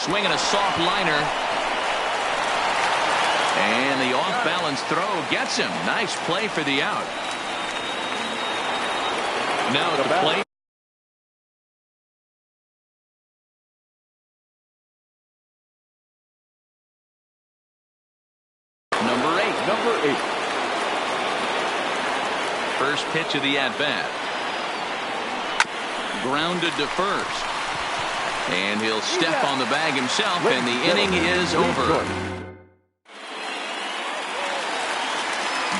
swinging a soft liner. And the off-balance throw gets him. Nice play for the out. Now at the plate. Number eight. First pitch of the at-bat. Grounded to first. And he'll step on the bag himself, and the inning is over.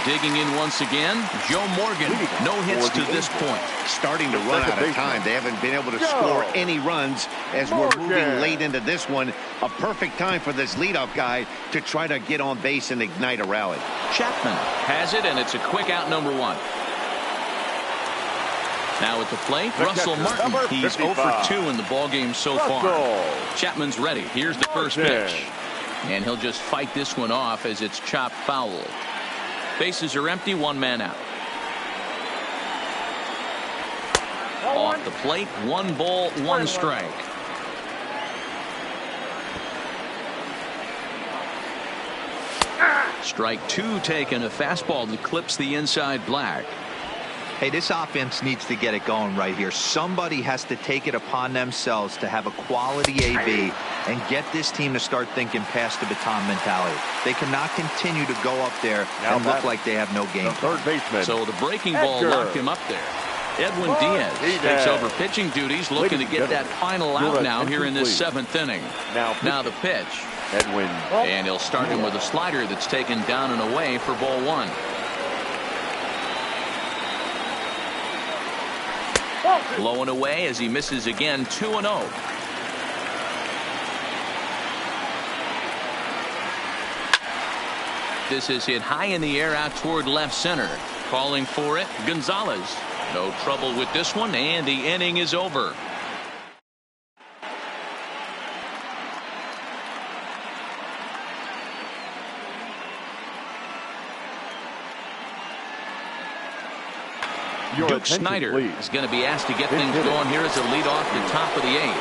Digging in once again, Joe Morgan. No hits to this point. Starting to run out of time. They haven't been able to score any runs as we're moving late into this one. A perfect time for this leadoff guy to try to get on base and ignite a rally. Chapman has it, and it's a quick out, number one. Now at the plate, Russell Martin. He's 0 for 2 in the ballgame so far. Chapman's ready. Here's the first pitch. And he'll just fight this one off as it's chopped foul. Bases are empty, one man out. Off the plate, 1 ball, 1 strike. Strike 2 taken, a fastball that clips the inside black. Hey, this offense needs to get it going right here. Somebody has to take it upon themselves to have a quality AB and get this team to start thinking past the baton mentality. They cannot continue to go up there and look like they have no game. Third baseman. So the breaking ball locked him up there. Edwin Diaz takes over pitching duties, looking to get that final out now here in this 7th inning. Now the pitch. Edwin. And he'll start him with a slider that's taken down and away for ball 1. Low and away as he misses again, 2-0. This is hit high in the air out toward left center. Calling for it, Gonzalez. No trouble with this one, and the inning is over. Duke Snyder is going to be asked to get things going here as a lead off the top of the 8th.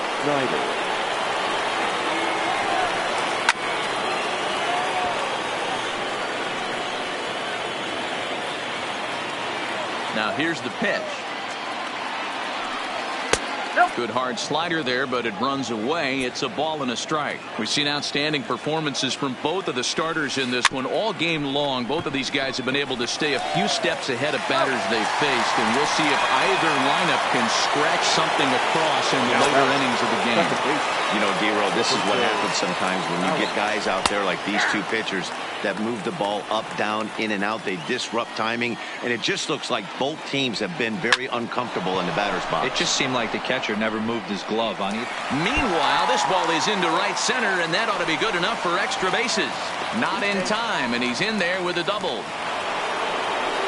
Now here's the pitch. Good hard slider there, but it runs away. It's a ball and a strike. We've seen outstanding performances from both of the starters in this one all game long. Both of these guys have been able to stay a few steps ahead of batters they've faced, and we'll see if either lineup can scratch something across in the later innings of the game. You know, D-Row, this is what happens sometimes when you get guys out there like these two pitchers that move the ball up, down, in and out. They disrupt timing, and it just looks like both teams have been very uncomfortable in the batter's box. It just seemed like the catcher never moved his glove on either. Meanwhile, this ball is into right center, and that ought to be good enough for extra bases. Not in time, and he's in there with a double.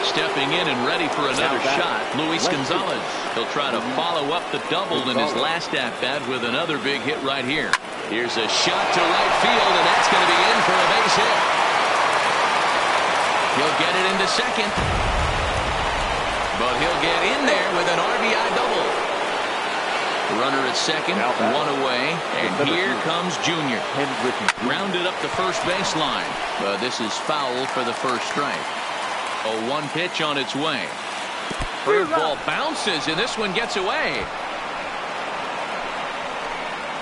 Stepping in and ready for another shot, Luis Gonzalez. He'll try to follow up the double in his last at-bat with another big hit right here. Here's a shot to right field, and that's going to be in for a base hit. He'll get it into second. But he'll get in there with an RBI double. Runner at second, 1 away, and here comes Junior. Rounded up the first baseline, but this is foul for the first strike. A 1 pitch on its way. Curveball bounces, and this one gets away.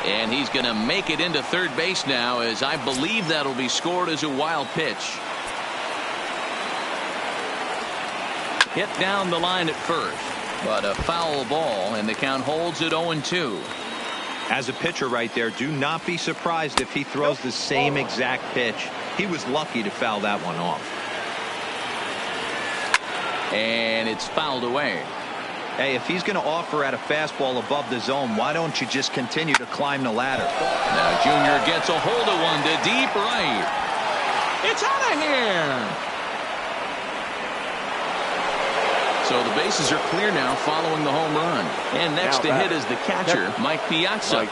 And he's going to make it into third base now, as I believe that'll be scored as a wild pitch. Hit down the line at first, but a foul ball, and the count holds at 0-2. As a pitcher right there, do not be surprised if he throws the same exact pitch. He was lucky to foul that one off. And it's fouled away. Hey, if he's going to offer at a fastball above the zone, why don't you just continue to climb the ladder? Now Junior gets a hold of one to deep right. It's out of here. So the bases are clear now following the home run. And next to hit is the catcher, Mike Piazza.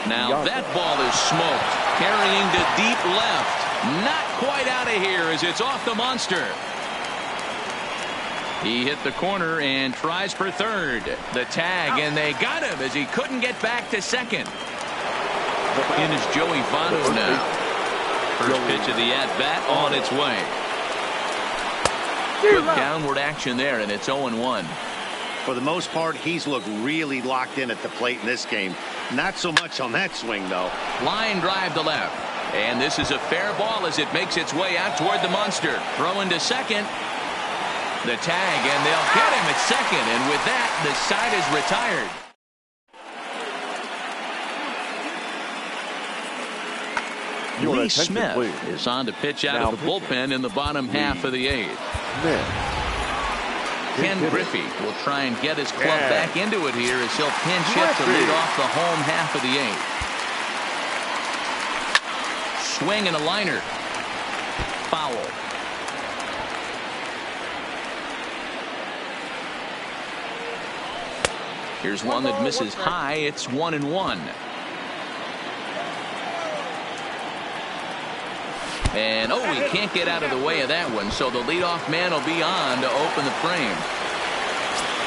Now that ball is smoked. Carrying to deep left. Not quite out of here as it's off the monster. He hit the corner and tries for third. The tag, and they got him as he couldn't get back to second. In is Joey Votto now. First pitch of the at-bat on its way. Good downward action there, and it's 0-1. For the most part, he's looked really locked in at the plate in this game. Not so much on that swing, though. Line drive to left. And this is a fair ball as it makes its way out toward the monster. Throwing to second. The tag, and they'll get him at second. And with that, the side is retired. Lee Smith is on to pitch out of the bullpen in the bottom half of the eighth. Ken Griffey will try and get his club back into it here as he'll pinch hit to lead off the home half of the eighth. Swing and a liner. Foul. Here's one that misses high. It's 1-1. And he can't get out of the way of that one, so the leadoff man will be on to open the frame.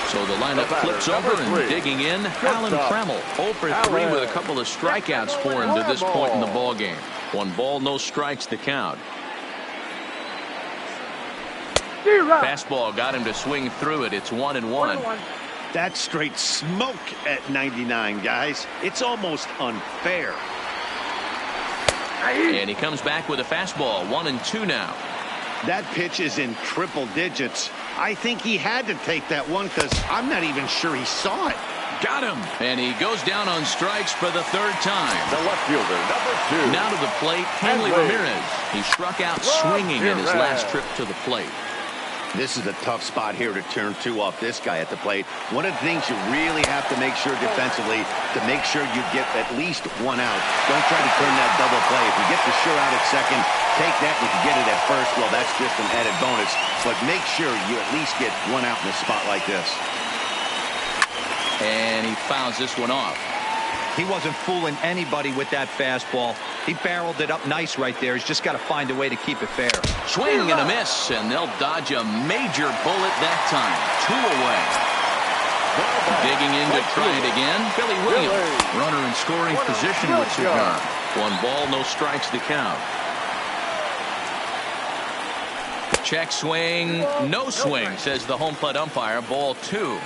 So the lineup flips over and digging in, Alan Trammell, 0 for 3 with a couple of strikeouts for him to this point in the ball game. 1 ball, no strikes to count. Fastball got him to swing through it. It's 1-1. That's straight smoke at 99, guys. It's almost unfair. And he comes back with a fastball. 1-2 now. That pitch is in triple digits. I think he had to take that one because I'm not even sure he saw it. Got him. And he goes down on strikes for the 3rd time. The left fielder, number 2. Now to the plate, Henley Ramirez. He struck out swinging in his last trip to the plate. This is a tough spot here to turn 2 off this guy at the plate. One of the things you really have to make sure defensively to make sure you get at least 1 out. Don't try to turn that double play. If you get the sure out at second, take that. If you get it at first, well, that's just an added bonus. But make sure you at least get 1 out in a spot like this. And he fouls this one off. He wasn't fooling anybody with that fastball. He barreled it up nice right there. He's just got to find a way to keep it fair. Swing and a miss, and they'll dodge a major bullet that time. 2 away. Digging in to try it again, Billy Williams. Runner in scoring position with cigar. 1 ball, no strikes to count. Check swing, no swing, says the home plate umpire. Ball 2.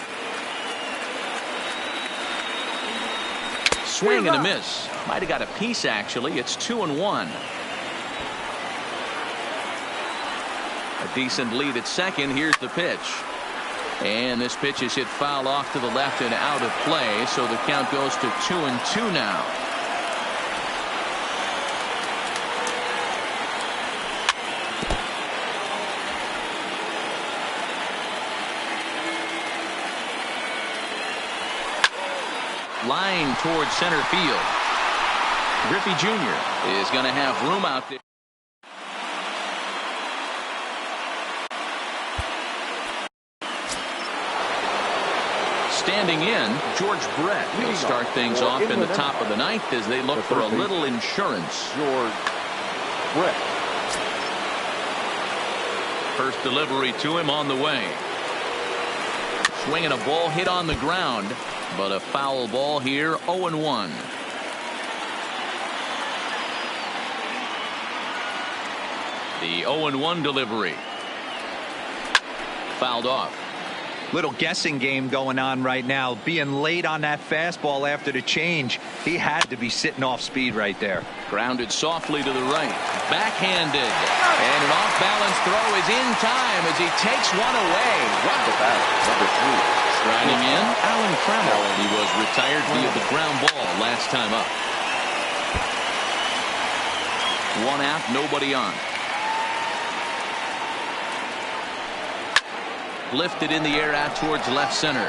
Swing and a miss. Might have got a piece, actually. It's 2-1. A decent lead at second. Here's the pitch. And this pitch is hit foul off to the left and out of play, so the count goes to 2-2 now. Line towards center field. Griffey Jr. is going to have room out there. Standing in, George Brett. He'll start things off in the top of the 9th as they look for a little insurance. George Brett. First delivery to him on the way. Swinging a ball hit on the ground, but a foul ball here. 0-1. The 0-1 delivery. Fouled off. Little guessing game going on right now. Being late on that fastball after the change. He had to be sitting off speed right there. Grounded softly to the right. Backhanded. And an off-balance throw is in time as he takes one away. Wow. Number 3. Striding in, Alan Trammell. He was retired via the ground ball last time up. 1 out, nobody on. Lifted in the air out towards left center.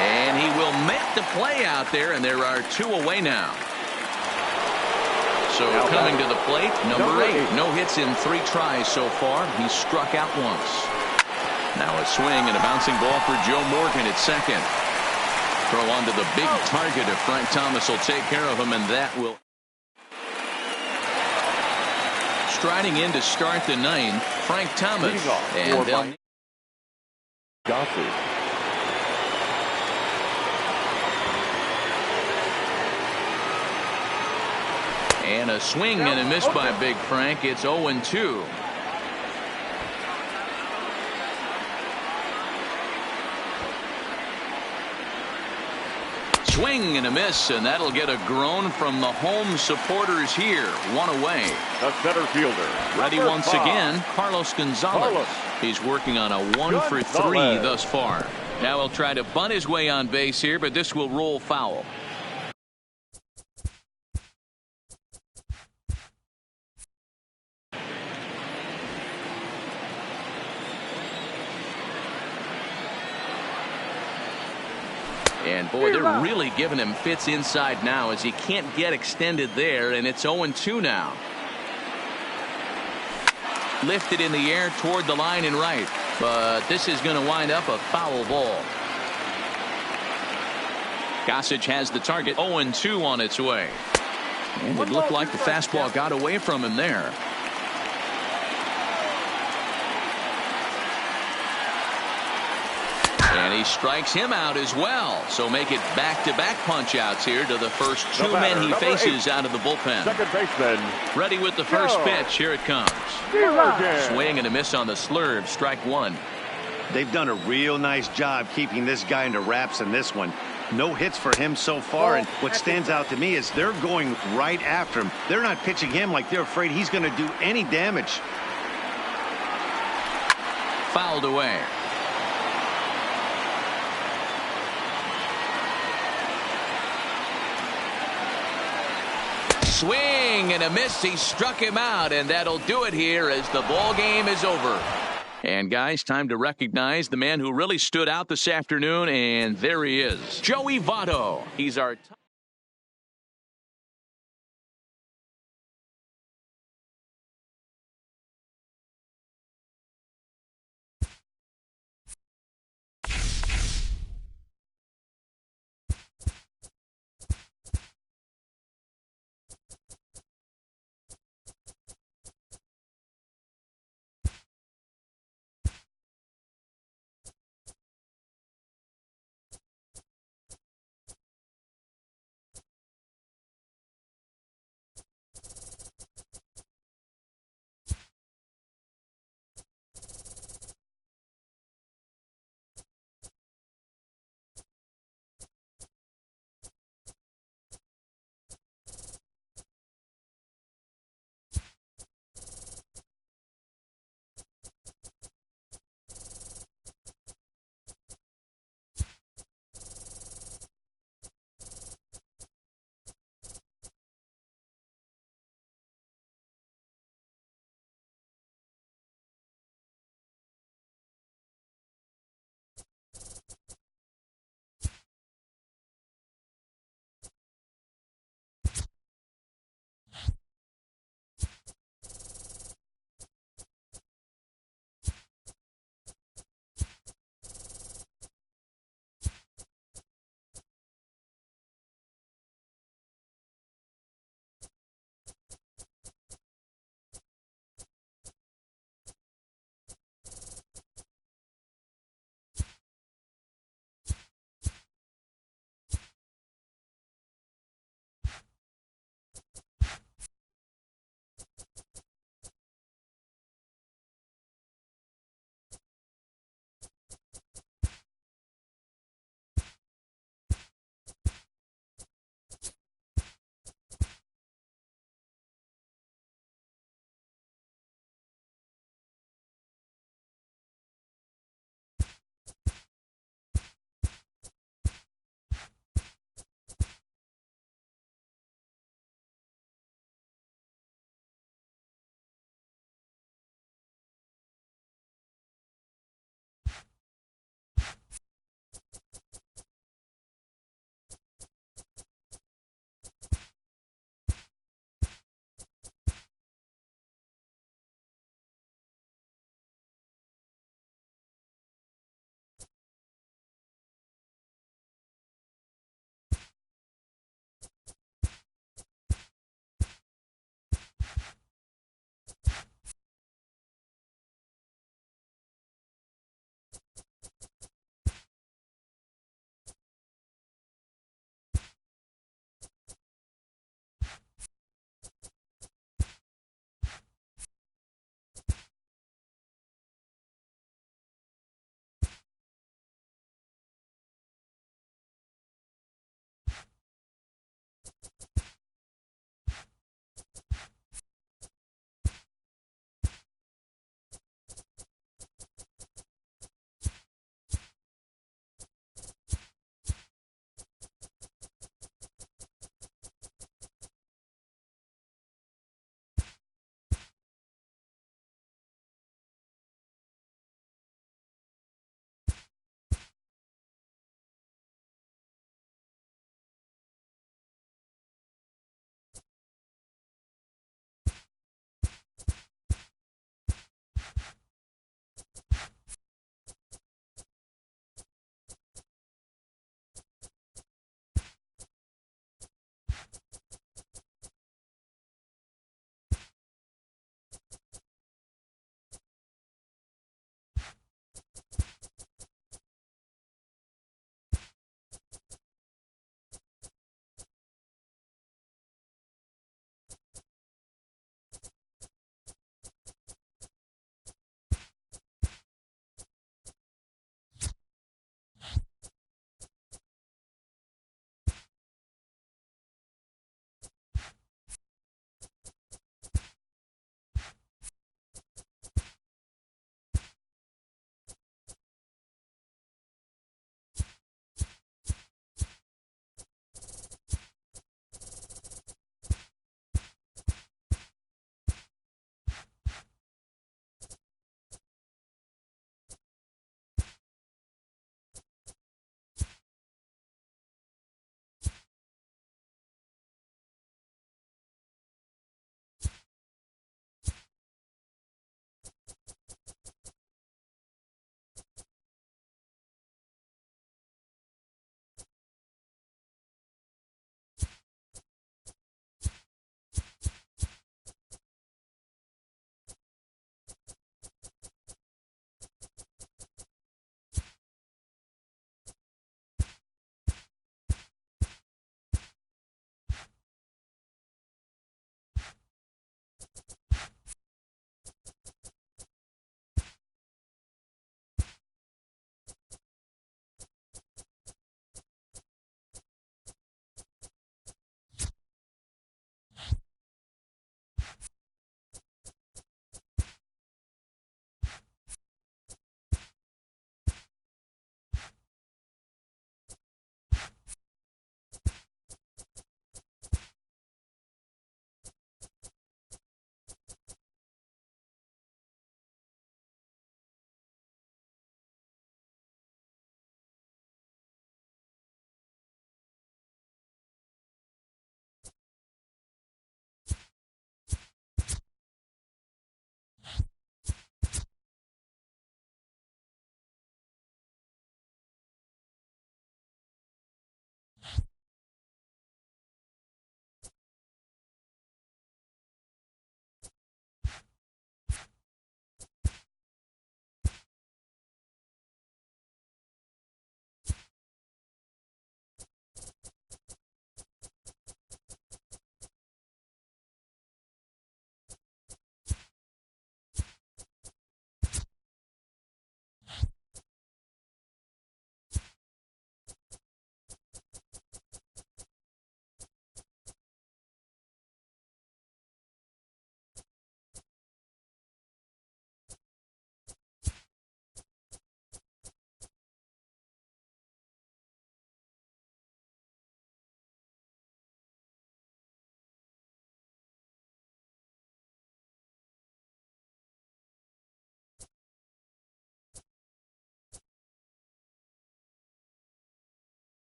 And he will make the play out there, and there are 2 away now. So coming to the plate, number 8. No hits in 3 tries so far. He's struck out once. Now a swing and a bouncing ball for Joe Morgan at second. Throw onto the big target if Frank Thomas will take care of him, and that will. Striding in to start the 9th, Frank Thomas. And they'll. Godfrey. And a swing and a miss by Big Frank. It's 0-2. Swing and a miss, and that'll get a groan from the home supporters here. One away. The center fielder. Ready once again, Carlos Gonzalez. He's working on a 1-for-3 thus far. Now he'll try to bunt his way on base here, but this will roll foul. And boy, they're really giving him fits inside now as he can't get extended there, and it's 0-2 now. Lifted in the air toward the line and right, but this is going to wind up a foul ball. Gossage has the target. 0-2 on its way. And it looked like the fastball got away from him there. And he strikes him out as well. So make it back-to-back punch-outs here to the first two men he faces out of the bullpen. Second baseman. Ready with the first pitch. Here it comes. Swing and a miss on the slurve. Strike one. They've done a real nice job keeping this guy into wraps in this one. No hits for him so far, and what stands out to me is they're going right after him. They're not pitching him like they're afraid he's going to do any damage. Fouled away. Swing and a miss. He struck him out, and that'll do it here as the ball game is over. And guys, time to recognize the man who really stood out this afternoon, and there he is, Joey Votto. He's our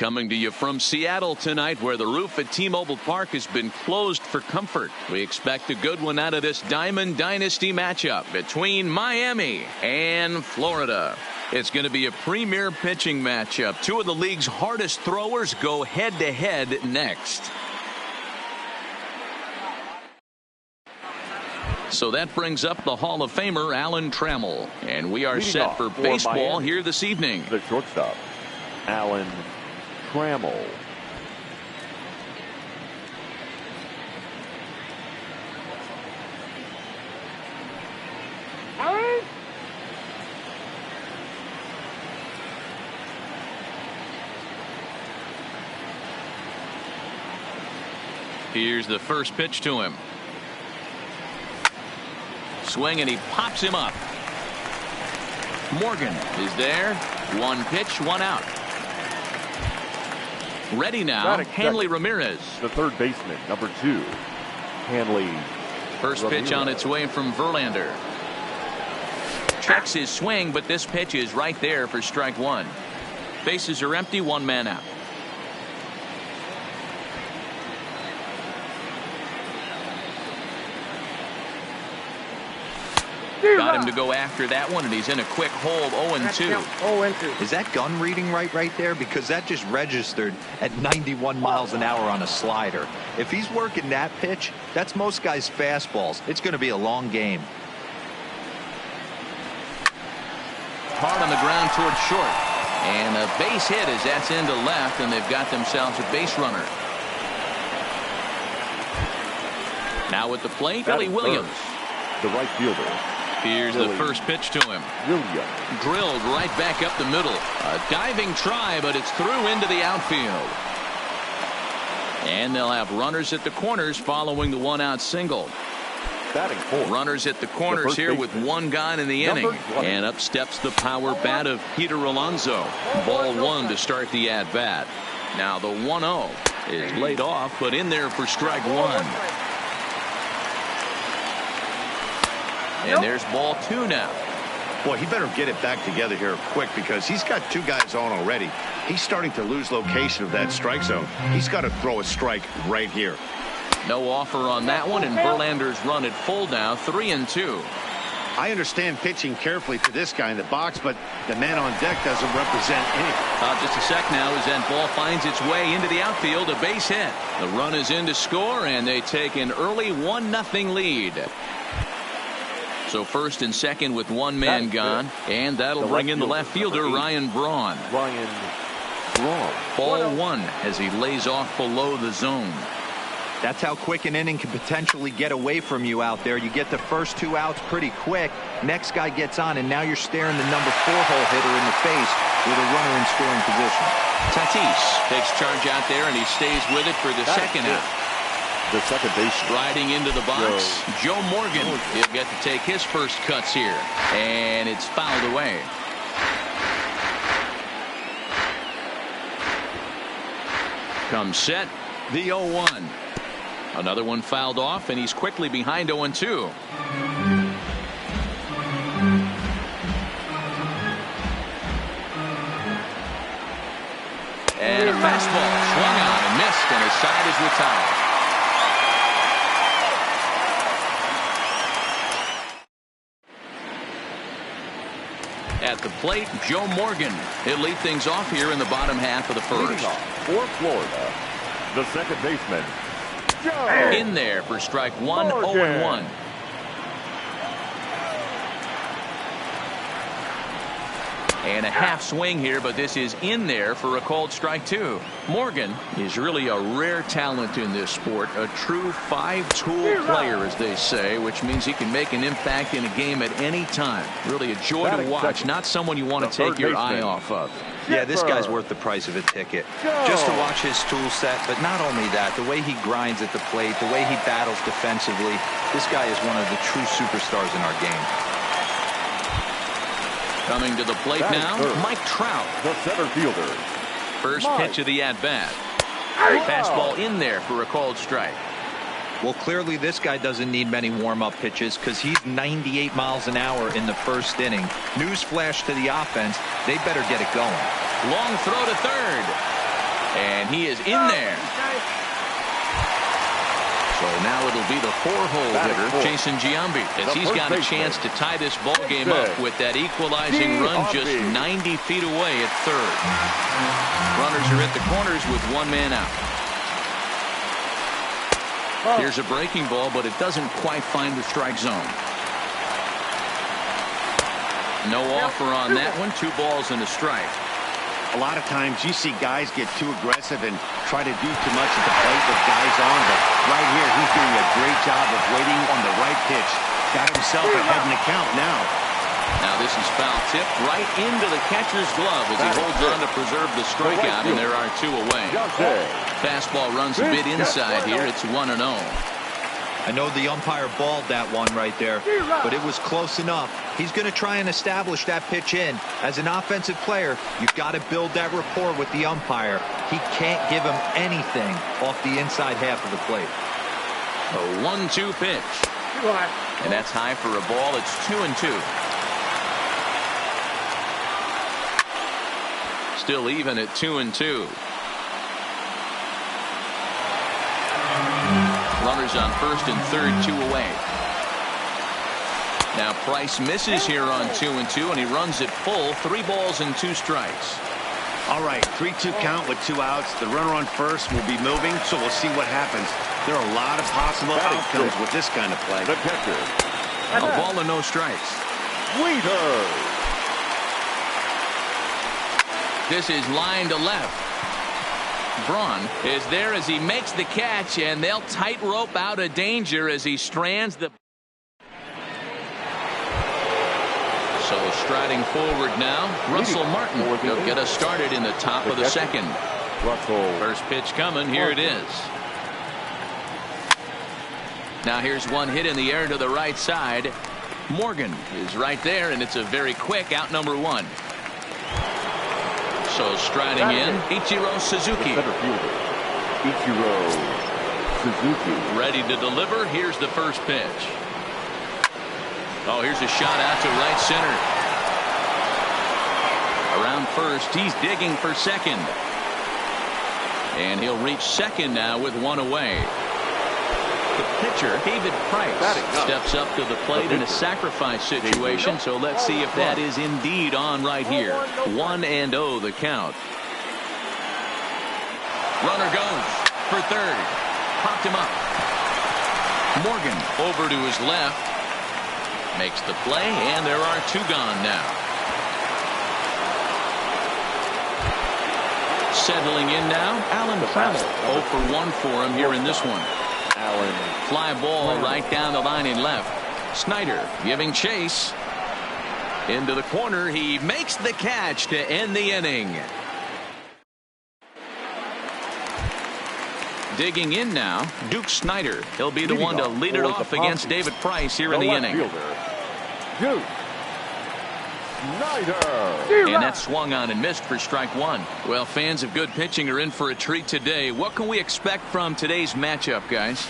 Coming to you from Seattle tonight, where the roof at T-Mobile Park has been closed for comfort. We expect a good one out of this Diamond Dynasty matchup between Miami and Florida. It's going to be a premier pitching matchup. Two of the league's hardest throwers go head-to-head next. So that brings up the Hall of Famer Alan Trammell. And we are Leading set off for for baseball Miami, here this evening. The shortstop, Alan Trammell. Here's the first pitch to him. Swing, and he pops him up. Morgan is there. One pitch, one out. Ready now, Hanley Ramirez. The third baseman, number 2, Hanley. First pitch on its way from Verlander. Checks his swing, but this pitch is right there for strike one. Bases are empty, one man out. Got him to go after that one, and he's in a quick hold. 0-2. Is that gun reading right there? Because that just registered at 91 miles an hour on a slider. If he's working that pitch, that's most guys' fastballs. It's going to be a long game. Hard on the ground towards short. And a base hit as that's into left, and they've got themselves a base runner. Now at the plate, Billy Williams. The right fielder. Here's the first pitch to him. Drilled right back up the middle. A diving try, but it's through into the outfield. And they'll have runners at the corners following the one-out single. Batting fourth. Runners at the corners here with one gone in the inning. And up steps the power bat of Peter Alonso. Ball one to start the at-bat. Now the 1-0 is laid off, but in there for strike one. And there's ball two now. Boy, he better get it back together here quick, because he's got two guys on already. He's starting to lose location of that strike zone. He's got to throw a strike right here. No offer on that one, and Verlander's run at full now, 3-2. I understand pitching carefully to this guy in the box, but the man on deck doesn't represent anything. Just a sec now as that ball finds its way into the outfield, a base hit. The run is in to score, and they take an early 1-0 lead. So first and second with one man gone, and that'll bring in the left fielder, Ryan Braun. Ball one as he lays off below the zone. That's how quick an inning can potentially get away from you out there. You get the first two outs pretty quick. Next guy gets on, and now you're staring the number 4-hole hitter in the face with a runner in scoring position. Tatis takes charge out there, and he stays with it for the second out. The second base riding into the box, Joe Morgan. He'll get to take his first cuts here, and it's fouled away. Comes set, the 0-1. Another one fouled off, and he's quickly behind 0-2. And a fastball swung on and missed, and his side is retired. At the plate, Joe Morgan. He'll lead things off here in the bottom half of the first. For Florida, the second baseman, Joe. In there for strike one, 0-1. And a half swing here, but this is in there for a called strike two. Morgan is really a rare talent in this sport, a true five-tool player, as they say, which means he can make an impact in a game at any time. Really a joy to watch, not someone you want to take your eye off of. Yeah, this guy's worth the price of a ticket. Just to watch his tool set, but not only that, the way he grinds at the plate, the way he battles defensively, this guy is one of the true superstars in our game. Coming to the plate now, Mike Trout. The center fielder. First pitch of the at-bat. Fastball in there for a called strike. Well, clearly this guy doesn't need many warm-up pitches because he's 98 miles an hour in the first inning. Newsflash to the offense, they better get it going. Long throw to third. And he is in there. So now it'll be the 4-hole hitter, Jason Giambi, as he's got a chance to tie this ball game up with that equalizing run just 90 feet away at third. Runners are at the corners with one man out. Here's a breaking ball, but it doesn't quite find the strike zone. No offer on that one. 2 balls and a strike. A lot of times you see guys get too aggressive and try to do too much at the plate with guys on, but right here he's doing a great job of waiting on the right pitch. Got himself ahead in the count now. Now this is foul tip right into the catcher's glove as he holds on to preserve the strikeout, and there are 2 away. Fastball runs a bit inside here. It's 1-0. I know the umpire balled that one right there, but it was close enough. He's going to try and establish that pitch in. As an offensive player, you've got to build that rapport with the umpire. He can't give him anything off the inside half of the plate. A 1-2 pitch. And that's high for a ball. It's 2-2. Still even at 2-2. Runners on first and third, 2 away. Now Price misses here on 2-2, and he runs it full. 3 balls and 2 strikes. All right, 3-2 count with 2 outs. The runner on first will be moving, so we'll see what happens. There are a lot of possible outcomes with this kind of play. The catcher. A ball and no strikes. Leader. This is line to left. Braun is there as he makes the catch, and they'll tightrope out of danger as he strands the. So striding forward now, Russell Martin. He'll get us started in the top of the second. Russell. First pitch coming. Here it is. Now here's one hit in the air to the right side. Morgan is right there, and it's a very quick out, number 1. So striding in, Ichiro Suzuki. Center fielder, Ichiro Suzuki. Ready to deliver. Here's the first pitch. Oh, here's a shot out to right center. Around first, he's digging for second. And he'll reach second now with 1 away. The pitcher, David Price, steps up to the plate in a sacrifice situation, so let's see if that is indeed on right here. 1-0 the count. Runner goes for third. Popped him up. Morgan over to his left. Makes the play, and there are 2 gone now. Settling in now, Alan Trammell. 0 for 1 for him here in this one. Allen. Fly ball right down the line in left. Snyder giving chase. Into the corner. He makes the catch to end the inning. Digging in now, Duke Snyder. He'll be the one to lead it off against David Price here in the inning. Duke Snyder. And that swung on and missed for strike 1. Well, fans of good pitching are in for a treat today. What can we expect from today's matchup, guys?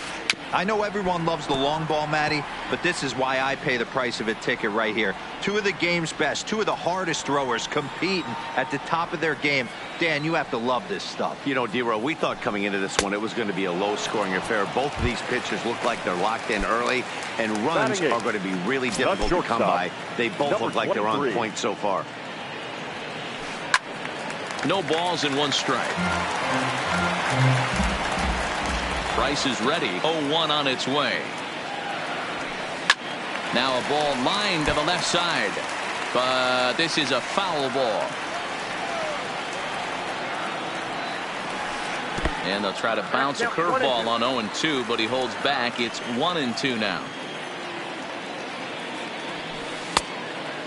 I know everyone loves the long ball, Matty, but this is why I pay the price of a ticket right here. 2 of the game's best, 2 of the hardest throwers competing at the top of their game. Dan, you have to love this stuff. You know, D-Row, we thought coming into this one it was going to be a low-scoring affair. Both of these pitchers look like they're locked in early, and runs are going to be really difficult to come by. They both look like they're on point so far. No balls and 1 strike. Price is ready. 0-1 on its way. Now a ball lined to the left side, but this is a foul ball. And they'll try to bounce a curveball on 0-2, but he holds back. It's 1-2 now.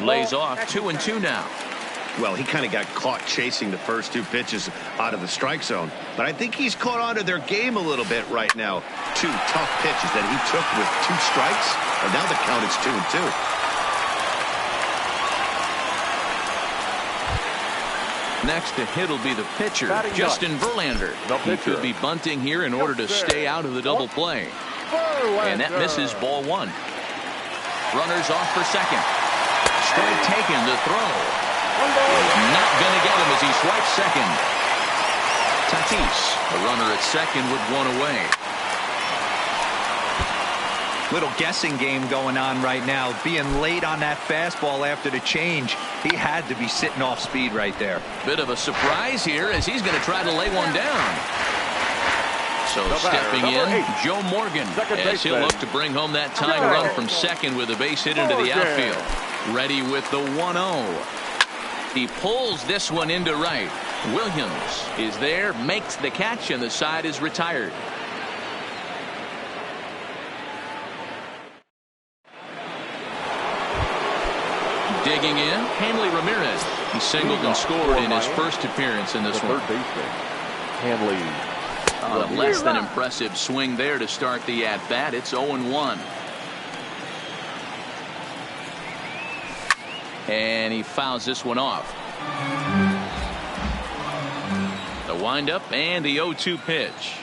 Lays off. 2-2 now. Well, he kind of got caught chasing the first 2 pitches out of the strike zone. But I think he's caught on to their game a little bit right now. 2 tough pitches that he took with 2 strikes. And now the count is 2-2. Next to hit will be the pitcher, Justin Verlander. He could be bunting here in order to stay out of the double play. And that misses ball 1. Runners off for second. Straight taken to throw. Not going to get him as he swipes second. Tatis, the runner at second with one away. Little guessing game going on right now. Being late on that fastball after the change. He had to be sitting off speed right there. Bit of a surprise here as he's going to try to lay one down. So stepping in, Joe Morgan, as he'll look to bring home that tying run from second with a base hit into the outfield. Ready with the 1-0. He pulls this one into right. Williams is there, makes the catch, and the side is retired. Digging in, Hanley Ramirez. He singled and scored in his first appearance in this one. Third baseman, Hanley. A less than impressive swing there to start the at-bat. It's 0-1. And he fouls this one off. The windup and the 0-2 pitch.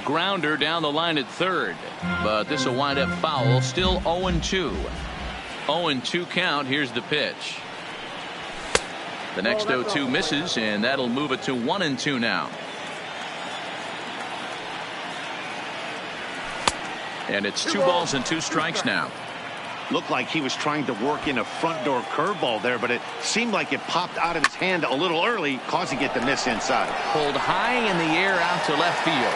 Grounder down the line at third. But this will wind up foul. Still 0-2. 0-2 count. Here's the pitch. The next 0-2 misses, and that'll move it to 1-2 now. And it's 2 balls and 2 strikes now. Looked like he was trying to work in a front door curveball there, but it seemed like it popped out of his hand a little early, causing it to miss inside. Pulled high in the air out to left field.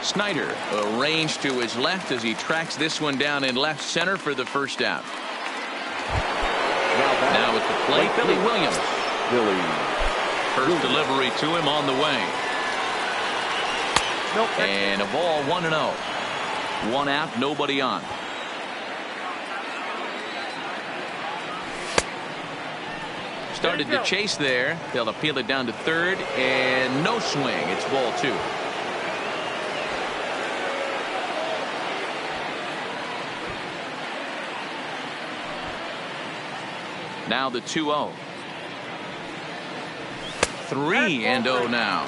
Snyder arranged to his left as he tracks this one down in left center for the first out. Now at the plate, Billy Williams. First delivery to him on the way. And a ball 1-0. 1 out, nobody on. Started to chase there. They'll appeal it down to third, and no swing. It's ball 2. Now the 2-0. 3-0 now.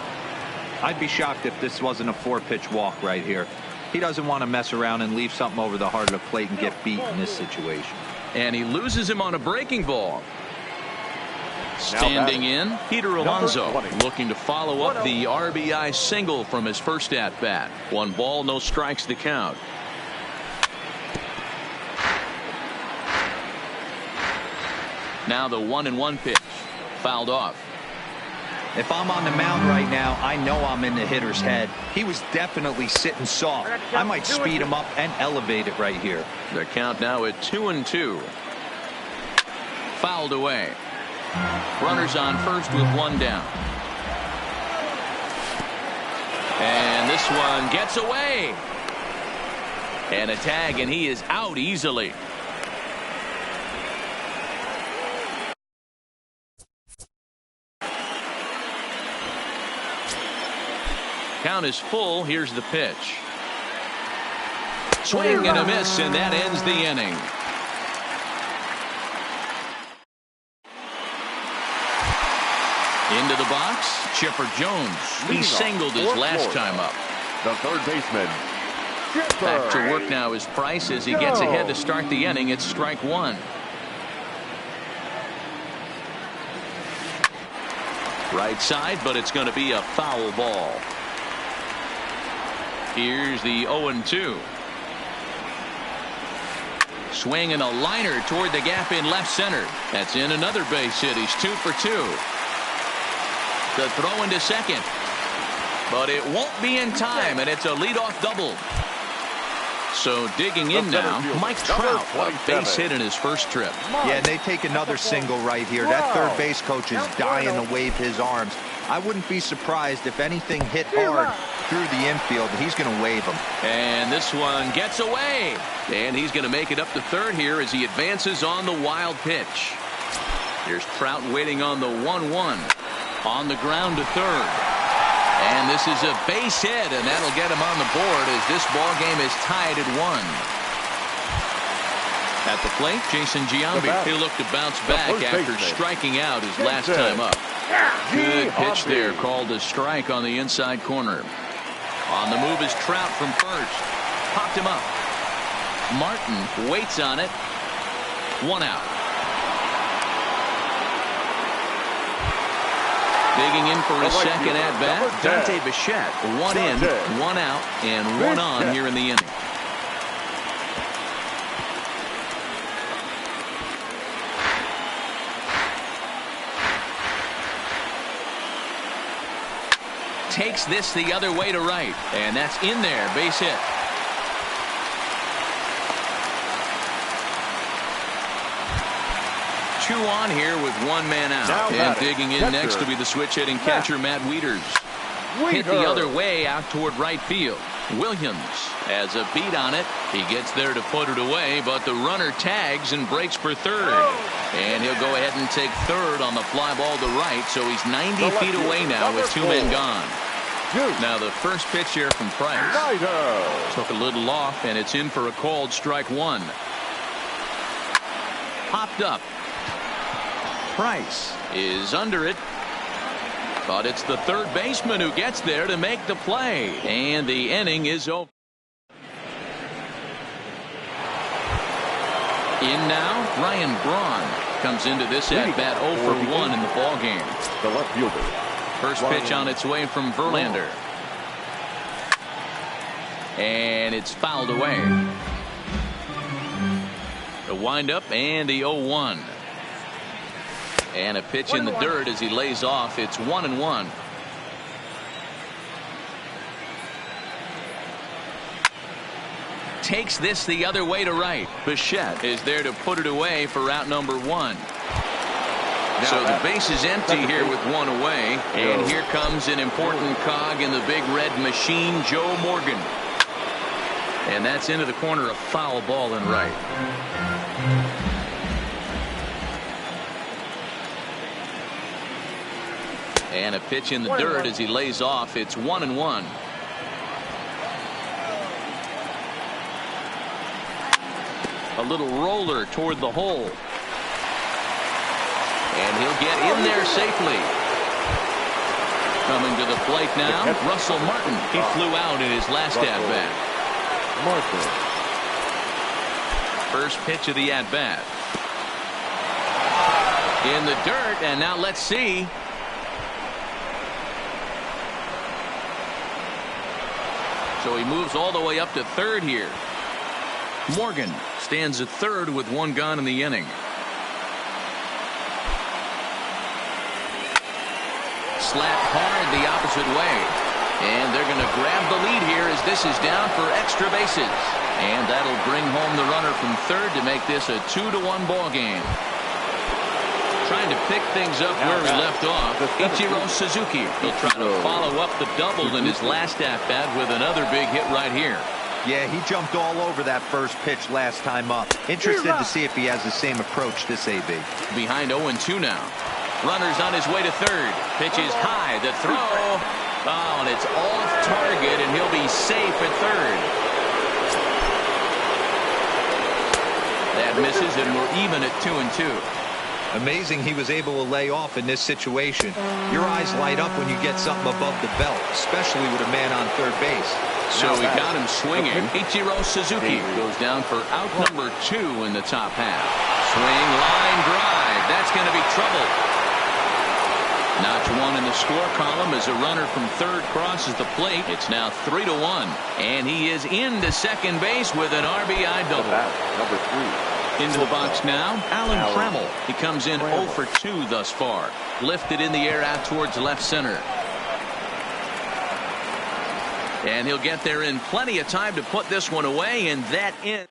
I'd be shocked if this wasn't a 4-pitch walk right here. He doesn't want to mess around and leave something over the heart of the plate and get beat in this situation. And he loses him on a breaking ball. Standing in, Peter Alonso looking to follow up the RBI single from his first at-bat. 1 ball, no strikes to count. Now the 1-1 pitch. Fouled off. If I'm on the mound right now, I know I'm in the hitter's head. He was definitely sitting soft. I might speed him up and elevate it right here. The count now at 2-2. Fouled away. Runners on first with 1 down. And this one gets away. And a tag, and he is out easily. Count is full. Here's the pitch. Swing and a miss, and that ends the inning. Into the box, Chipper Jones. He singled his last time up. The third baseman, Back to work now is Price as he gets ahead to start the inning. It's strike 1. Right side, but it's going to be a foul ball. Here's the 0-2. Swing and a liner toward the gap in left center. That's in another base hit. He's 2 for 2. The throw into second. But it won't be in time, and it's a leadoff double. So digging in now, Mike Trout, a base hit in his first trip. Yeah, and they take another single right here. That third base coach is dying to wave his arms. I wouldn't be surprised if anything hit hard through the infield. He's going to wave them. And this one gets away. And he's going to make it up to third here as he advances on the wild pitch. Here's Trout waiting on the 1-1. On the ground to third. And this is a base hit, and that'll get him on the board as this ball game is tied at 1. At the plate, Jason Giambi. He'll look to bounce back after striking out his last time up. Good pitch there, called a strike on the inside corner. On the move is Trout from first. Popped him up. Martin waits on it. 1 out. Digging in for his second at-bat, Dante Bichette. One in, one out, and one on here in the inning. Takes this the other way to right, and that's in there, base hit. Two on here with one man out. And digging in next to be the switch-hitting catcher, Matt Wieters. Hit the other way out toward right field. Williams has a beat on it. He gets there to put it away, but the runner tags and breaks for third. And he'll go ahead and take third on the fly ball to right, so he's 90 feet away now with two men gone. Now the first pitch here from Price. Took a little off, and it's in for a called strike one. Popped up. Price is under it, but it's the third baseman who gets there to make the play, and the inning is over. In now, Ryan Braun comes into this at bat 0 for 1 in the ball game. The left fielder. First pitch on its way from Verlander, and it's fouled away. The windup and the 0-1. And a pitch in the dirt as he lays off. It's 1-1. Takes this the other way to right. Bichette is there to put it away for out number one. So the base is empty here with one away. And here comes an important cog in the big red machine, Joe Morgan. And that's into the corner, a foul ball and right. And a pitch in the dirt as he lays off. It's 1-1. A little roller toward the hole. And he'll get in there safely. Coming to the plate now, Russell Martin. He flew out in his last at-bat. First pitch of the at-bat. In the dirt, and now let's see. So he moves all the way up to third here. Morgan stands at third with one gone in the inning. Slapped hard the opposite way. And they're going to grab the lead here as this is down for extra bases. And that'll bring home the runner from third to make this a 2-1 ball game. Trying to pick things up where he left off, Ichiro Suzuki. He'll try to follow up the double in his last at-bat with another big hit right here. Yeah, he jumped all over that first pitch last time up. Interested to see if he has the same approach this AB. Behind 0-2 now. Runner's on his way to third. Pitch is high. The throw. Oh, and it's off target, and he'll be safe at third. That misses, and we're even at 2-2. Amazing he was able to lay off in this situation. Your eyes light up when you get something above the belt, especially with a man on third base. So he got him swinging. Ichiro Suzuki goes down for out number 2 in the top half. Swing, line drive. That's going to be trouble. Notch one in the score column as a runner from third crosses the plate. It's now 3-1. And he is into second base with an RBI double. Number 3. Into the box now, Alan Trammell. He comes in 0 for 2 thus far. Lifted in the air out towards left center. And he'll get there in plenty of time to put this one away, and that in.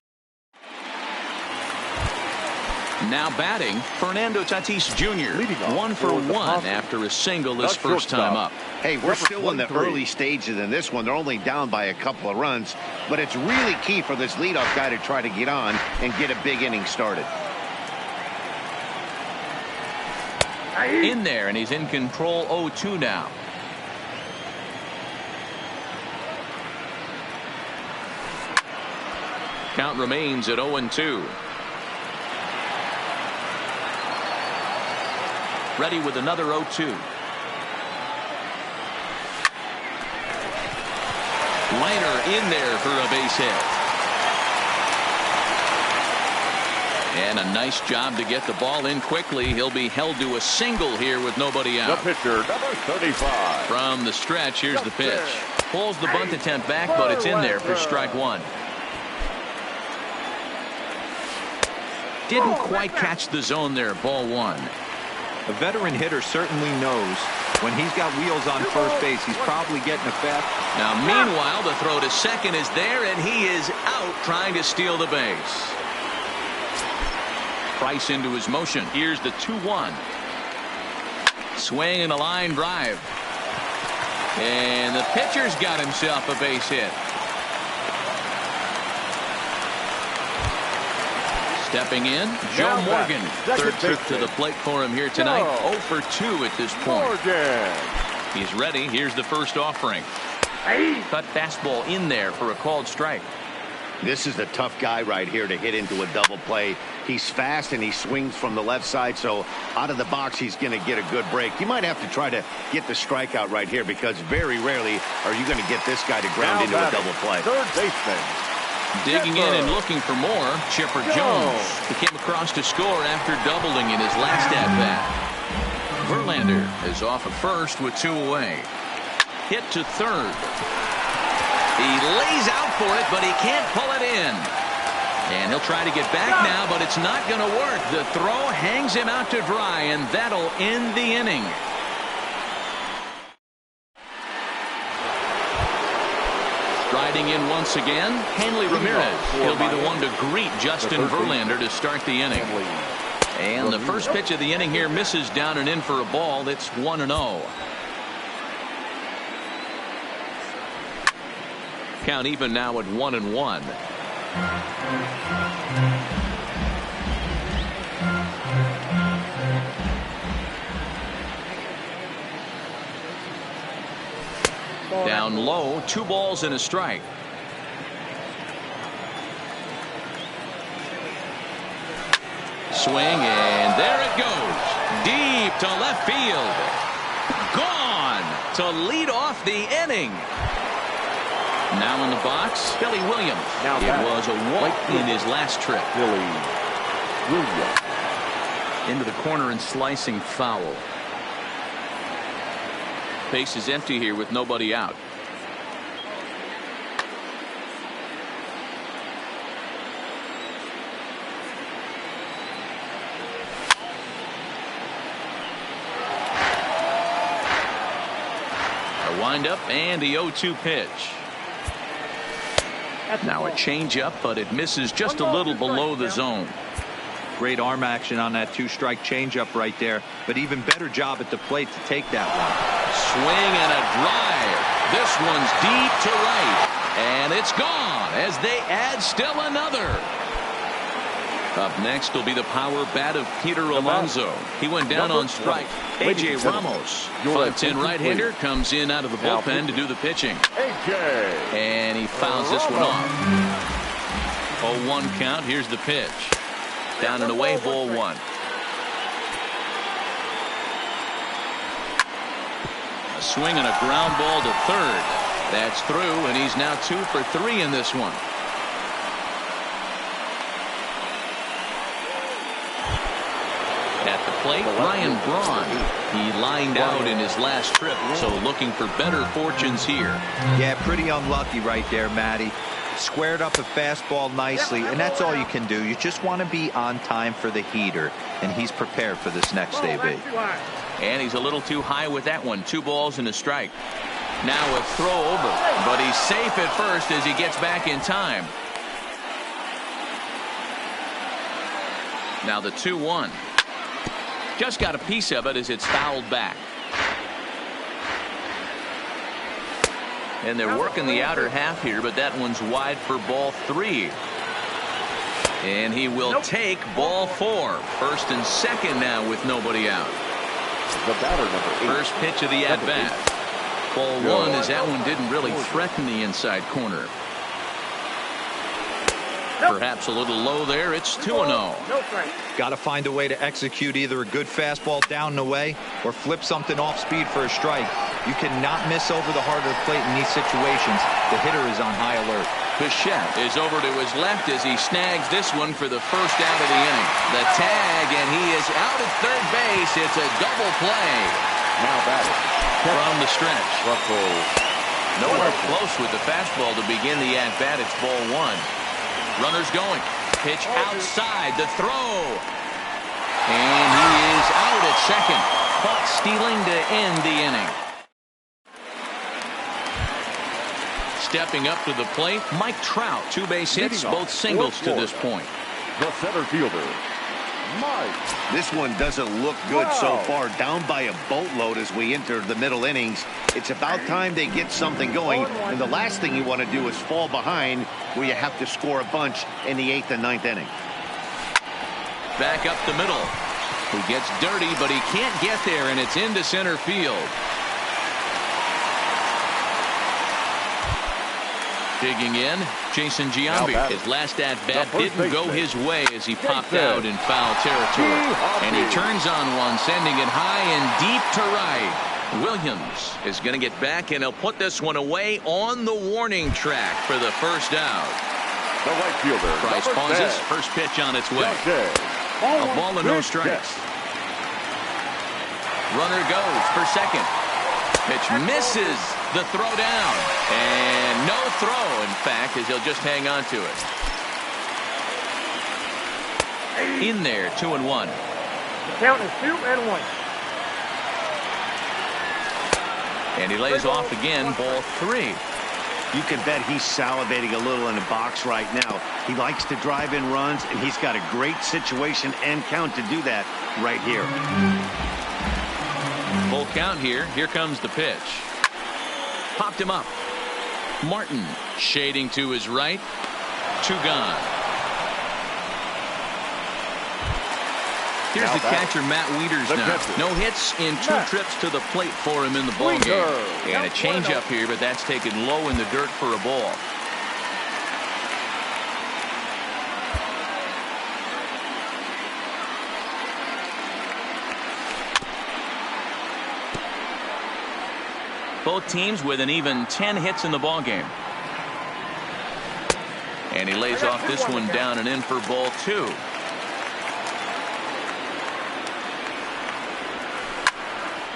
Now batting, Fernando Tatis Jr. 1 for 1 after a single this first time up. Hey, we're still in the early stages in this one. They're only down by a couple of runs, but it's really key for this leadoff guy to try to get on and get a big inning started. In there, and he's in control 0-2 now. Count remains at 0-2. Ready with another 0-2. Liner in there for a base hit. And a nice job to get the ball in quickly. He'll be held to a single here with nobody out. The pitcher, number 35. From the stretch, here's the pitch. Pulls the bunt attempt back, but it's in there for strike one. Didn't quite catch the zone there. Ball one. A veteran hitter certainly knows when he's got wheels on first base, he's probably getting a fast. Now, meanwhile, the throw to second is there, and he is out trying to steal the base. Price into his motion. Here's the 2-1. Swing and a line drive. And the pitcher's got himself a base hit. Stepping in, Joe Morgan. Third trip to the plate for him here tonight. 0 for 2 at this point. He's ready. Here's the first offering. Cut fastball in there for a called strike. This is the tough guy right here to hit into a double play. He's fast and he swings from the left side, so out of the box he's going to get a good break. You might have to try to get the strikeout right here because very rarely are you going to get this guy to ground into a double play. Third baseman. Digging in and looking for more, Chipper Jones. He came across to score after doubling in his last at-bat. Verlander is off at first with 2 away. Hit to third. He lays out for it, but he can't pull it in. And he'll try to get back now, but it's not going to work. The throw hangs him out to dry, and that'll end the inning. Striding in once again, Hanley Ramirez. He'll be the one to greet Justin Verlander to start the inning. And the first pitch of the inning here misses down and in for a ball. It's 1-0. Count even now at 1-1. Down low, 2 balls and a strike. Swing, and there it goes. Deep to left field. Gone to lead off the inning. Now in the box, Billy Williams. It was a walk in his last trip. Billy Williams. Into the corner and slicing foul. Base is empty here with nobody out. A windup and the 0-2 pitch. Now a changeup, but it misses just a little below the zone. Great arm action on that 2-strike changeup right there, but even better job at the plate to take that one. Swing and a drive. This one's deep to right, and it's gone as they add still another. Up next will be the power bat of Peter Alonso. He went down on strike. A.J. Ramos, 5'10" right-hander, comes in out of the bullpen to do the pitching. And he fouls this one off. 0-1 count. Here's the pitch. Down and away, ball 1. A swing and a ground ball to third. That's through, and he's now 2 for 3 in this one. At the plate, Ryan Braun. He lined out in his last trip, so looking for better fortunes here. Yeah, pretty unlucky right there, Matty. Squared up a fastball nicely, and that's all you can do. You just want to be on time for the heater, and he's prepared for this next AB. And he's a little too high with that one. 2 balls and a strike. Now a throw over, but he's safe at first as he gets back in time. Now the 2-1. Just got a piece of it as it's fouled back. And they're working the outer half here, but that one's wide for ball 3. And he will take ball 4. First and second now with nobody out. The batter, number 8. First pitch of the at-bat. Ball 1 as that one didn't really threaten the inside corner. Perhaps a little low there. It's 2-0. Got to find a way to execute either a good fastball down the way or flip something off speed for a strike. You cannot miss over the heart of the plate in these situations. The hitter is on high alert. Bichette is over to his left as he snags this one for the first out of the inning. The tag, and he is out at third base. It's a double play. Now batting From the stretch. Russell. Nowhere close with the fastball to begin the at-bat. It's ball one. Runners going. Pitch outside. The throw. And he is out at second. Caught stealing to end the inning. Stepping up to the plate, Mike Trout. 2 base hits, both singles to this point. The center fielder, Mike. This one doesn't look good so far. Down by a boatload as we enter the middle innings. It's about time they get something going. And the last thing you want to do is fall behind where you have to score a bunch in the 8th and 9th inning. Back up the middle. He gets dirty, but he can't get there, and it's into center field. Digging in, Jason Giambi. His last at-bat didn't go his way as he popped out in foul territory. And he turns on one, sending it high and deep to right. Williams is going to get back, and he'll put this one away on the warning track for the first out. The right fielder, Price pauses. First pitch on its way. A ball and no strikes. Runner goes for second. Pitch misses the throw down. And no throw, in fact, as he'll just hang on to it. In there, 2-1. Count is 2-1. And he lays off again, ball 3. You can bet he's salivating a little in the box right now. He likes to drive in runs, and he's got a great situation and count to do that right here. Full count here. Here comes the pitch. Popped him up. Martin shading to his right. 2 gone. Here's the catcher, Matt Wieters now. No hits in 2 trips to the plate for him in the ballgame. And a changeup here, but that's taken low in the dirt for a ball. Both teams with an even 10 hits in the ballgame. And he lays off this one down and in for ball 2.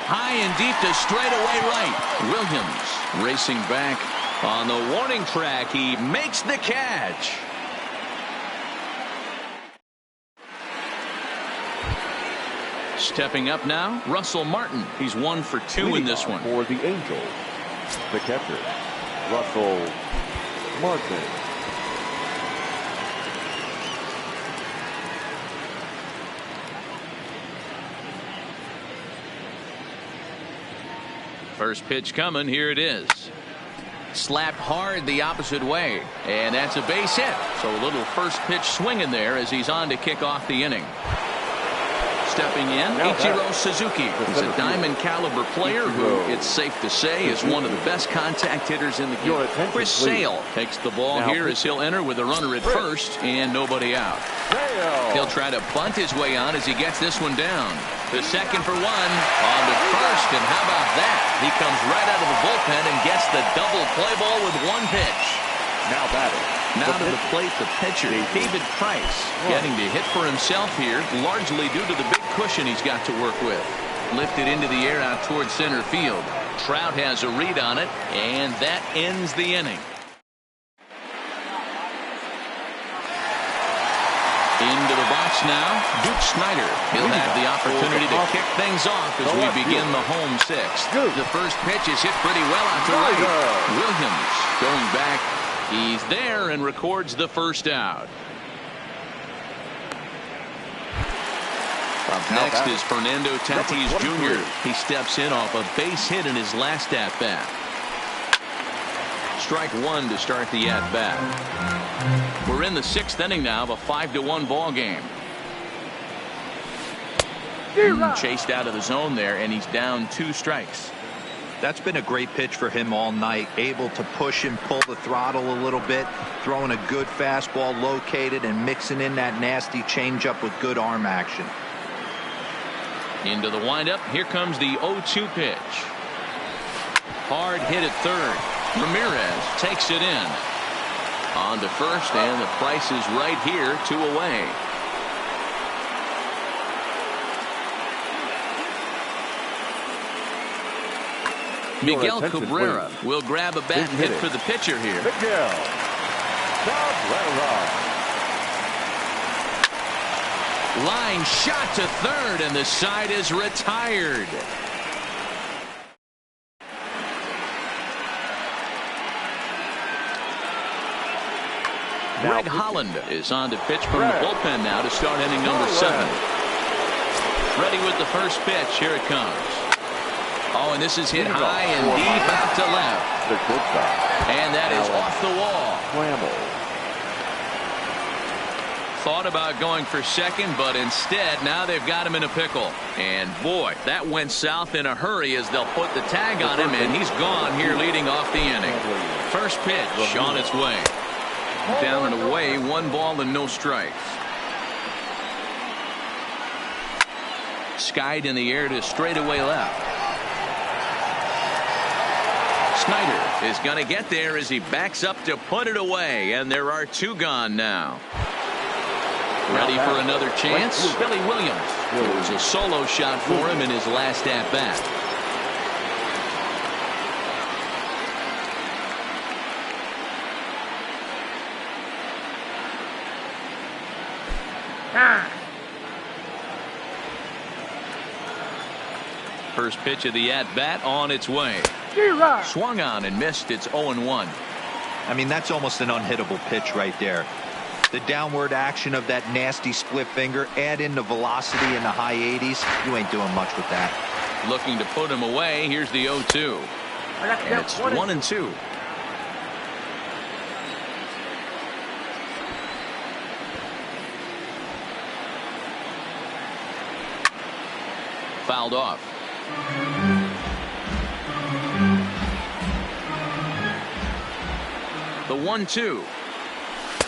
High and deep to straightaway right. Williams racing back on the warning track. He makes the catch. Stepping up now, Russell Martin. He's 1 for 2 in this one. For the Angels, the catcher, Russell Martin. First pitch coming. Here it is. Slapped hard the opposite way. And that's a base hit. So a little first pitch swinging there as he's on to kick off the inning. Stepping in, Ichiro Suzuki. He's a diamond caliber player who, it's safe to say, is one of the best contact hitters in the game. Chris Sale takes the ball here as he'll enter with a runner at first and nobody out. He'll try to bunt his way on as he gets this one down. The second for 1 on to first, and how about that? He comes right out of the bullpen and gets the double play ball with 1 pitch. Now batting. Now to the plate, the pitcher, David Price, getting to hit for himself here, largely due to the big cushion he's got to work with. Lifted into the air out towards center field. Trout has a read on it, and that ends the inning. Into the box now, Duke Snider. He'll have the opportunity to kick things off as we begin the home 6th. The first pitch is hit pretty well out to right. Williams going back. He's there and records the first out. Up next is Fernando Tatis Jr. He steps in off a base hit in his last at-bat. Strike 1 to start the at-bat. We're in the 6th inning now of a 5-1 ball game. Chased out of the zone there, and he's down 2 strikes. That's been a great pitch for him all night. Able to push and pull the throttle a little bit, throwing a good fastball located and mixing in that nasty changeup with good arm action. Into the windup. Here comes the 0-2 pitch. Hard hit at third. Ramirez takes it in. On to first, and the price is right here, 2 away. Miguel Cabrera will grab a bat and hit for the pitcher here. Miguel Cabrera. Line shot to third, and the side is retired. Greg Holland is on to pitch from the bullpen now to start inning number 7. Ready with the first pitch. Here it comes. Oh, and this is hit high and deep out to left. And that is off the wall. Thought about going for second, but instead now they've got him in a pickle. And boy, that went south in a hurry as they'll put the tag on him, and he's gone here leading off the inning. First pitch on its way. Down and away, 1 ball and no strikes. Skied in the air to straightaway left. Snyder is going to get there as he backs up to put it away, and there are 2 gone now. Ready for another chance? Billy Williams. It was a solo shot for him in his last at-bat. First pitch of the at-bat on its way. Swung on and missed. It's 0-1. I mean, that's almost an unhittable pitch right there. The downward action of that nasty split finger, add in the velocity in the high 80s, you ain't doing much with that. Looking to put him away. Here's the 0-2. And it's 1-2. Fouled off. The 1-2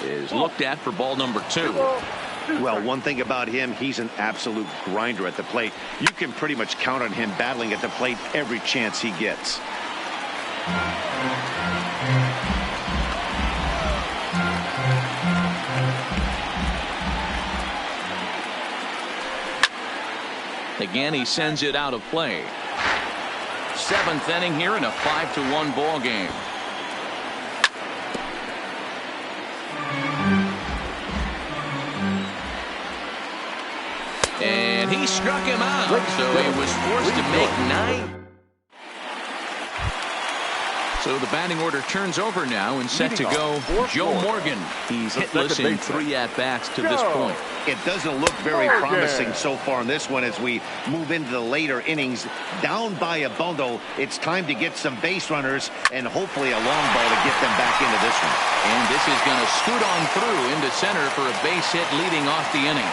is looked at for ball number 2. Well, one thing about him, he's an absolute grinder at the plate. You can pretty much count on him battling at the plate every chance he gets. Again, he sends it out of play. 7th inning here in a 5-1 ball game. And he struck him out, so he was forced to make 9. So the batting order turns over now and set to go Joe Morgan. He's hitless in 3 at-bats to this point. It doesn't look very promising so far in this one as we move into the later innings. Down by a bundle, it's time to get some base runners and hopefully a long ball to get them back into this one. And this is going to scoot on through into center for a base hit leading off the inning.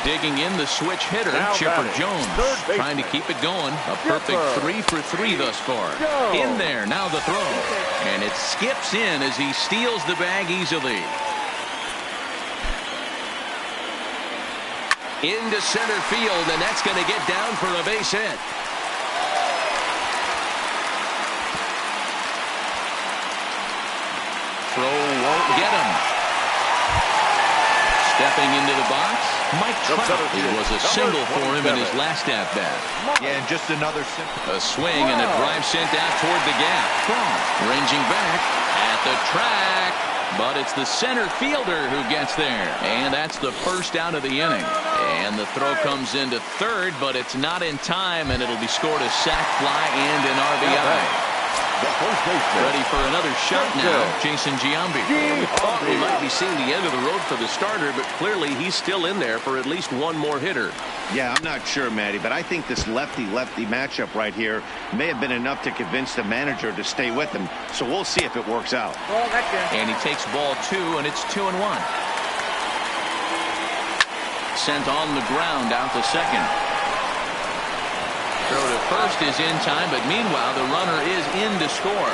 Digging in the switch hitter, Chipper Jones, trying to keep it going. A perfect 3 for 3 thus far. In there, now the throw. And it skips in as he steals the bag easily. Into center field, and that's going to get down for a base hit. Throw won't get him. Stepping into the box, Mike Trout. It was a single for him in his last at-bat. Yeah, and just another simple. A swing and a drive sent out toward the gap. Ranging back at the track, but it's the center fielder who gets there. And that's the first out of the inning. And the throw comes into third, but it's not in time, and it'll be scored a sac fly and an RBI. Ready for another shot now, Jason Giambi. We thought we might be seeing the end of the road for the starter, but clearly he's still in there for at least one more hitter. Yeah, I'm not sure, Matty, but I think this lefty-lefty matchup right here may have been enough to convince the manager to stay with him. So we'll see if it works out. And he takes ball 2, and it's 2-1. sent on the ground out to second. Throw to first is in time, but meanwhile the runner is in to score.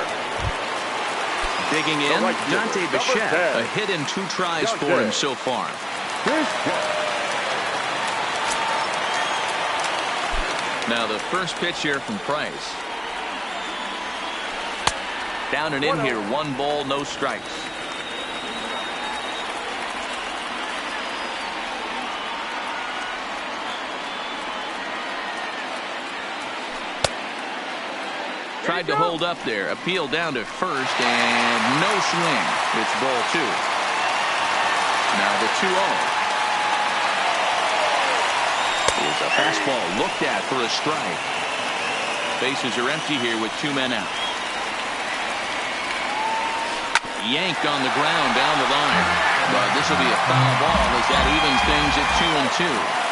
Digging in, Dante Bichette. A hit in 2 tries for him so far. Now the first pitch here from Price. Down and in here, 1 ball, no strikes. Tried to hold up there. Appeal down to first and no swing. It's ball 2. Now the 2-0. Is a fastball looked at for a strike. Bases are empty here with 2 men out. Yanked on the ground down the line. But this will be a foul ball as that evens things at 2-2.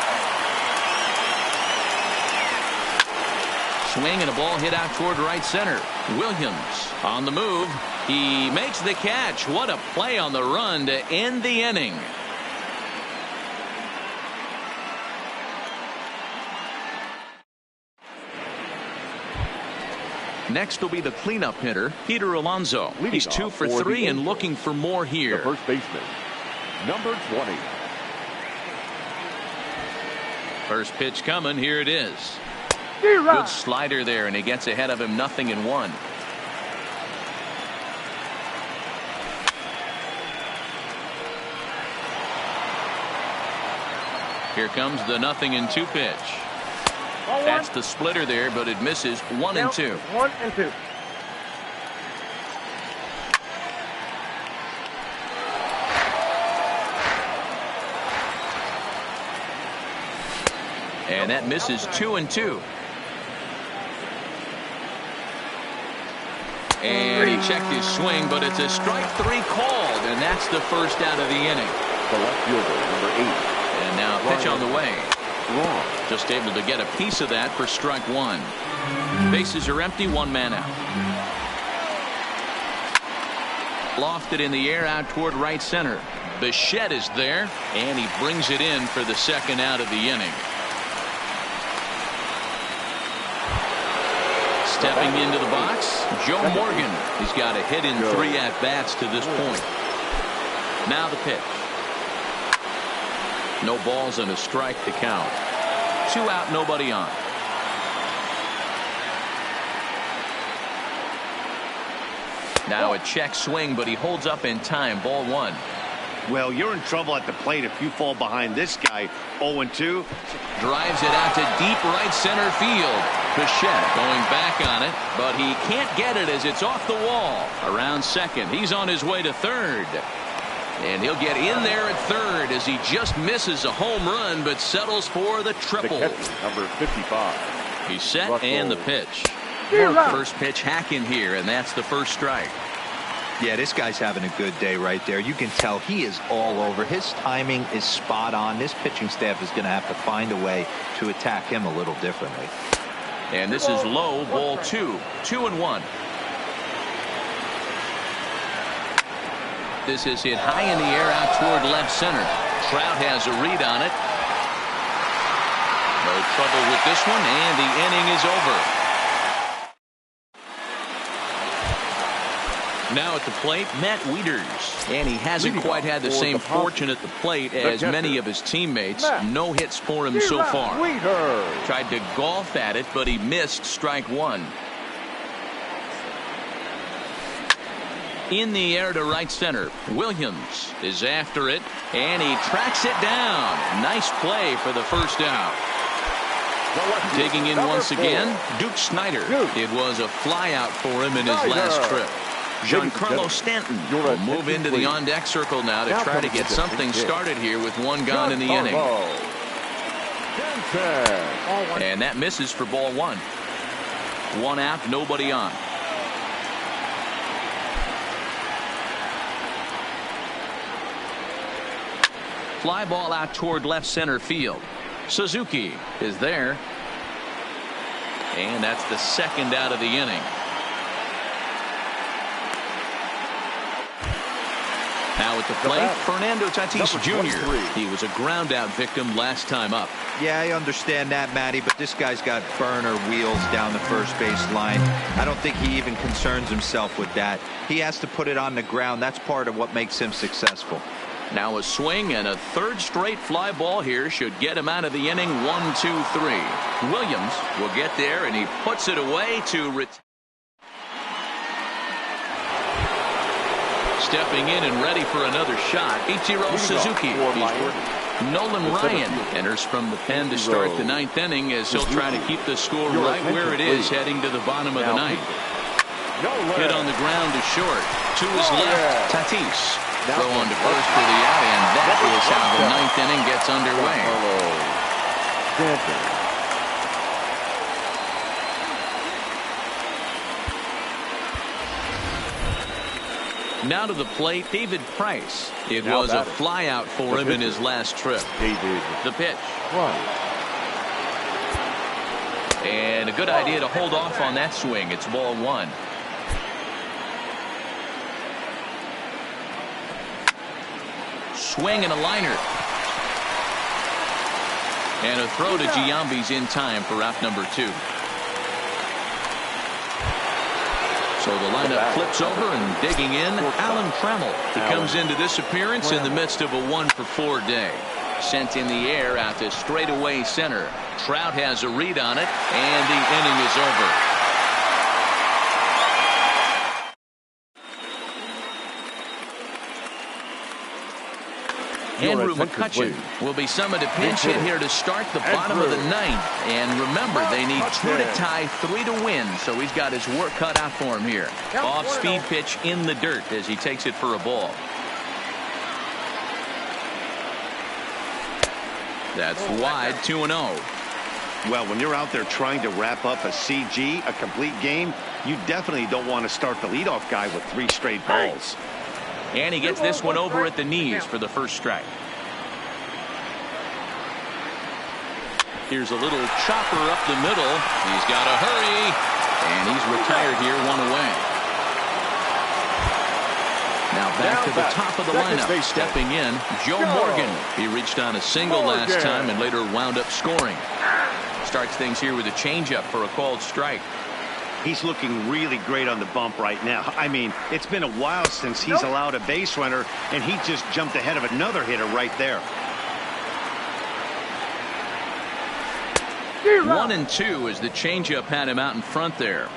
Swing and a ball hit out toward right center. Williams on the move. He makes the catch. What a play on the run to end the inning. Next will be the cleanup hitter, Peter Alonso. He's 2 for 3 and looking for more here. The first baseman, number 20. First pitch coming. Here it is. Good slider there, and he gets ahead of him 0-1. Here comes the 0-2 pitch. That's the splitter there, but it misses. 1-2. 1-2. And that misses. 2-2. And he checked his swing, but it's a strike 3 called, and that's the first out of the inning. The left fielder, number 8. And now a pitch on the way. Just able to get a piece of that for strike 1. Bases are empty, 1 man out. Lofted in the air out toward right center. Bichette is there, and he brings it in for the second out of the inning. Stepping into the box, Joe Morgan. He's got a hit in 3 at-bats to this point. Now the pitch. No balls and a strike to count. 2 out, nobody on. Now a check swing, but he holds up in time. Ball 1. Well, you're in trouble at the plate if you fall behind this guy. 0-2. Drives it out to deep right center field. Bichette going back on it, but he can't get it as it's off the wall. Around second. He's on his way to third. And he'll get in there at third as he just misses a home run, but settles for the triple. The catcher, number 55. He's set and the pitch. First pitch hacking here, and that's the first strike. Yeah, this guy's having a good day right there. You can tell he is all over. His timing is spot on. This pitching staff is going to have to find a way to attack him a little differently. And this is low, ball 2. 2-1. This is hit high in the air out toward left center. Trout has a read on it. No trouble with this one, and the inning is over. Now at the plate, Matt Wieters. And he hasn't quite had the same fortune at the plate as many of his teammates. No hits for him so far. Tried to golf at it, but he missed strike 1. In the air to right center. Williams is after it, and he tracks it down. Nice play for the first out. Digging in once again, Duke Snider. It was a flyout for him in his last trip. Giancarlo Stanton will move into the on-deck circle now to try to get something started here with 1 gone in the inning. And that misses for ball 1. 1 out, nobody on. Fly ball out toward left center field. Suzuki is there. And that's the second out of the inning. Now at the plate, Fernando Tatis Number Jr. 23. He was a ground-out victim last time up. Yeah, I understand that, Matty, but this guy's got burner wheels down the first base line. I don't think he even concerns himself with that. He has to put it on the ground. That's part of what makes him successful. Now a swing and a third straight fly ball here should get him out of the inning. 1-2-3. Williams will get there, and he puts it away to retire. Stepping in and ready for another shot, Ichiro Suzuki. Nolan Ryan enters from the pen to start the ninth inning as he'll try to keep the score right where it is heading to the bottom of the ninth. Hit on the ground to short. To his left, Tatis. Throw on to first for the out, and that is how the ninth inning gets underway. Now to the plate, David Price. It was a flyout for him in his last trip. The pitch. And a good idea to hold off on that swing. It's ball one. Swing and a liner. And a throw to Giambi's in time for out number two. So the lineup flips over and digging in, Alan Trammell. He comes into this appearance in the midst of a 1-for-4 day. Sent in the air out to straightaway center. Trout has a read on it, and the inning is over. Andrew McCutchen will be summoned to pinch hit here to start the bottom of the ninth. And remember, they need 2 to tie, 3 to win, so he's got his work cut out for him here. Off-speed pitch in the dirt as he takes it for a ball. That's wide, 2-0. Well, when you're out there trying to wrap up a CG, a complete game, you definitely don't want to start the leadoff guy with 3 straight balls. And he gets this one over at the knees for the first strike. Here's a little chopper up the middle. He's got to hurry. And he's retired here, 1 away. Now back to the top of the lineup. Stepping in, Joe Morgan. He reached on a single last time and later wound up scoring. Starts things here with a changeup for a called strike. He's looking really great on the bump right now. I mean, it's been a while since he's allowed a base runner, and he just jumped ahead of another hitter right there. 1-2 as the changeup had him out in front there.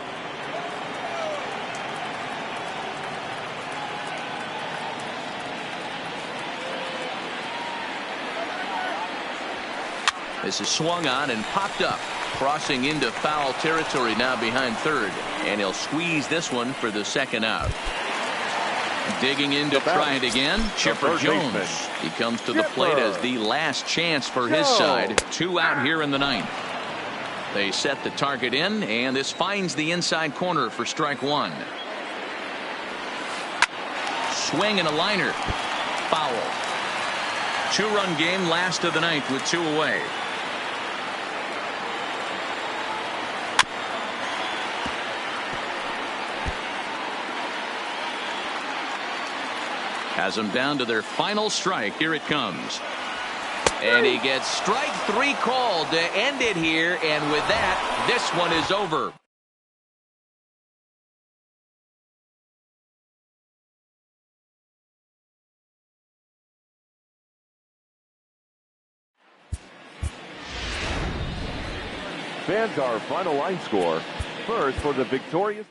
This is swung on and popped up. Crossing into foul territory now behind third. And he'll squeeze this one for the second out. Digging in to try it again, Chipper Jones. He comes to the plate as the last chance for his side. 2 out here in the ninth. They set the target in, and this finds the inside corner for strike 1. Swing and a liner. Foul. 2-run game, last of the ninth with 2 away. Has them down to their final strike. Here it comes. And he gets strike 3 called to end it here. And with that, this one is over. Fans, our final line score. First for the victorious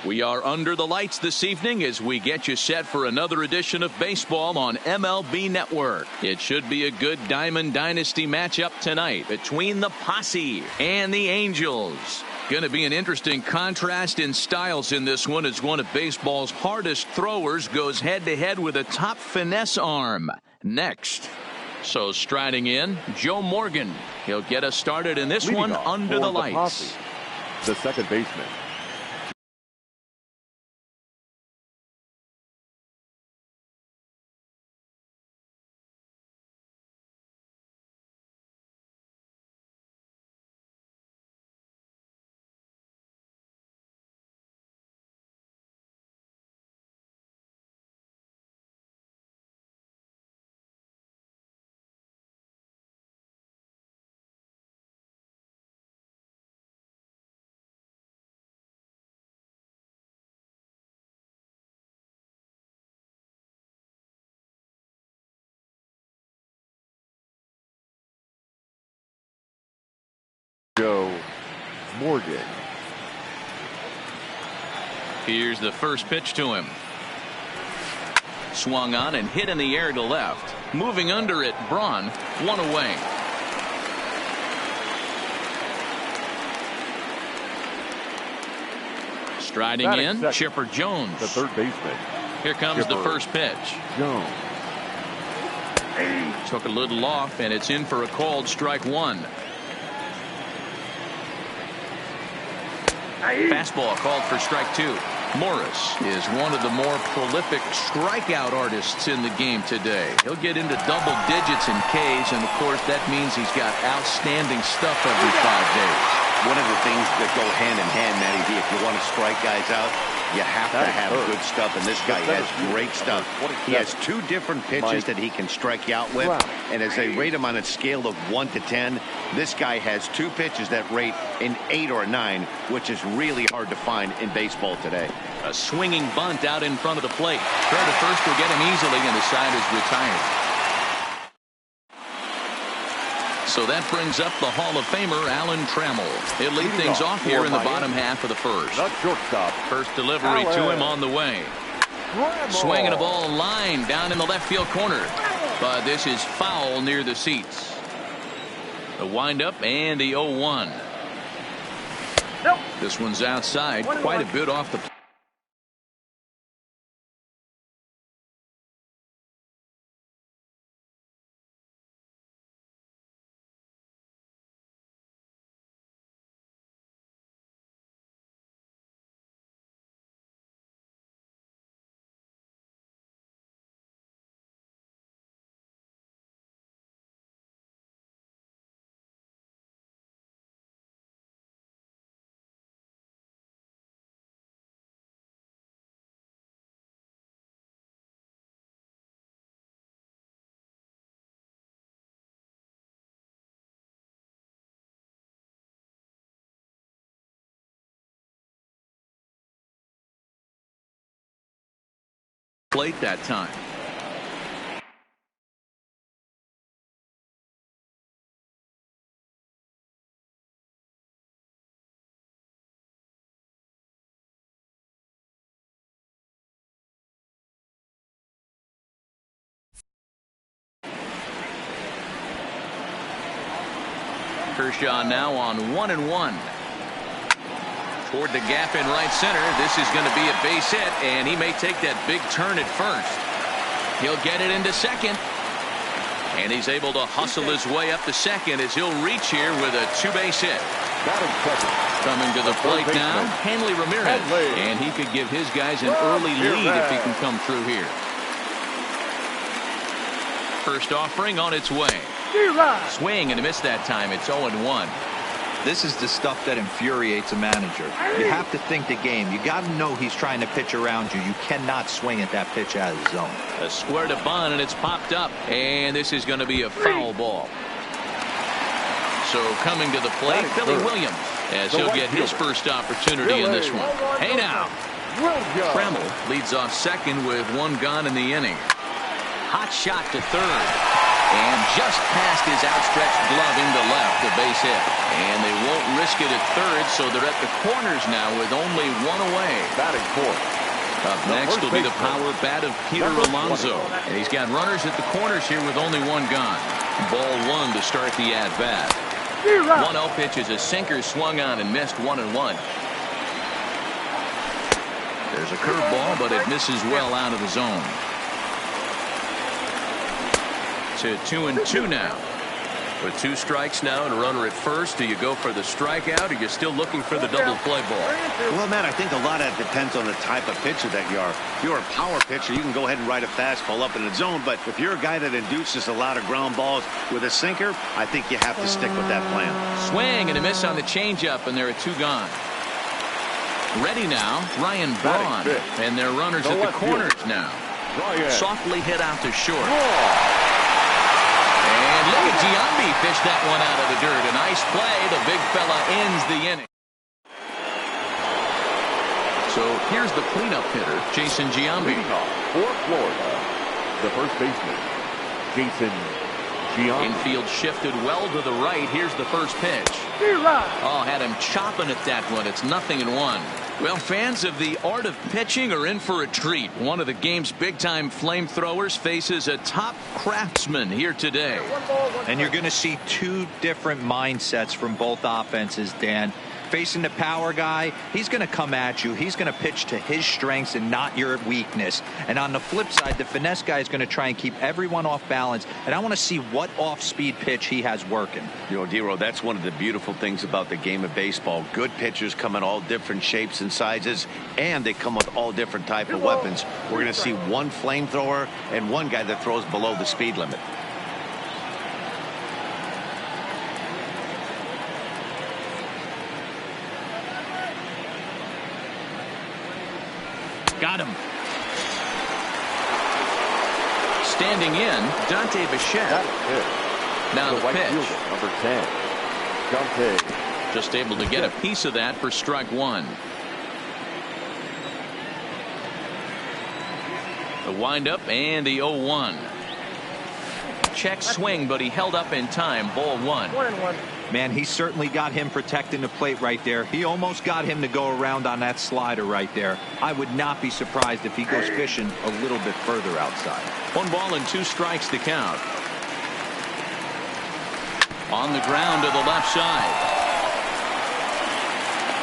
We are under the lights this evening as we get you set for another edition of baseball on MLB Network. It should be a good Diamond Dynasty matchup tonight between the Posse and the Angels. Going to be an interesting contrast in styles in this one as one of baseball's hardest throwers goes head-to-head with a top finesse arm. Next. So striding in, Joe Morgan. He'll get us started in this one under the lights. The second baseman. Joe Morgan. Here's the first pitch to him. Swung on and hit in the air to left. Moving under it, Braun, one away. Striding in, second. Chipper Jones. The third baseman. Here comes the first pitch. Jones. Took a little off, and it's in for a called strike one. Fastball called for strike two. Morris is one of the more prolific strikeout artists in the game today. He'll get into double digits in Ks, and of course that means he's got outstanding stuff every 5 days. One of the things that go hand in hand, Matty D, if you want to strike guys out, you have to have good stuff, and this guy has great stuff. He has 2 different pitches that he can strike you out with, and as they rate him on a scale of 1 to 10, this guy has 2 pitches that rate an 8 or a 9, which is really hard to find in baseball today. A swinging bunt out in front of the plate. Third to first will get him easily, and the side is retired. So that brings up the Hall of Famer Alan Trammell. He'll lead things off here in the bottom half of the first. Not shortstop. First delivery to him on the way. Swinging a ball line down in the left field corner. But this is foul near the seats. The windup and the 0-1. This one's outside, quite a bit off the plate. Plate that time. Kershaw now on 1-1. Toward the gap in right center. This is going to be a base hit, and he may take that big turn at first. He'll get it into second. And he's able to hustle his way up to second as he'll reach here with a 2-base hit. Coming to the plate now, Hanley Ramirez. And he could give his guys an early lead if he can come through here. First offering on its way. Swing and a miss that time. It's 0-1. This is the stuff that infuriates a manager. You have to think the game. You got to know he's trying to pitch around you. You cannot swing at that pitch out of the zone. A square to bunt, and it's popped up. And this is going to be a foul ball. So coming to the plate, Billy Williams, as he'll get his first opportunity in this one. Hey now. Trammell leads off second with 1 gone in the inning. Hot shot to third. And just past his outstretched glove into left. The base hit. And they won't risk it at third, so they're at the corners now with only one away. Batting fourth. Up next will be the power bat of Peter Alonso. And he's got runners at the corners here with only one gone. Ball one to start the at-bat. 1-0 pitch is a sinker swung on and missed 1-1. There's a curveball, but it misses well out of the zone. To 2-2 now. With 2 strikes now and a runner at first, do you go for the strikeout, or you're still looking for the double play ball? Well, Matt, I think a lot of it depends on the type of pitcher that you are. If you're a power pitcher, you can go ahead and ride a fastball up in the zone. But if you're a guy that induces a lot of ground balls with a sinker, I think you have to stick with that plan. Swing and a miss on the changeup, and there are 2 gone. Ready now, Ryan Braun. And their runners at the corners now. Softly hit out to short. And look at Giambi fish that one out of the dirt. A nice play. The big fella ends the inning. So here's the cleanup hitter, Jason Giambi. For Florida, the first baseman, Jason Giambi. Infield shifted well to the right. Here's the first pitch. Oh, had him chopping at that one. It's 0-1. Well, fans of the art of pitching are in for a treat. One of the game's big-time flamethrowers faces a top craftsman here today. And you're going to see 2 different mindsets from both offenses, Dan. Facing the power guy, he's going to come at you. He's going to pitch to his strengths and not your weakness. And on the flip side, the finesse guy is going to try and keep everyone off balance. And I want to see what off-speed pitch he has working. You know, D-Row, that's one of the beautiful things about the game of baseball. Good pitchers come in all different shapes and sizes, and they come with all different type of weapons. We're going to see one flamethrower and one guy that throws below the speed limit. Got him. Standing in, Dante Bichette. Now the pitch. Number 10, Dante. Just able to get a piece of that for strike 1. The windup and the 0-1. Check swing, but he held up in time. Ball 1. 1-1. Man, he certainly got him protecting the plate right there. He almost got him to go around on that slider right there. I would not be surprised if he goes fishing a little bit further outside. 1 ball and 2 strikes to count. On the ground to the left side.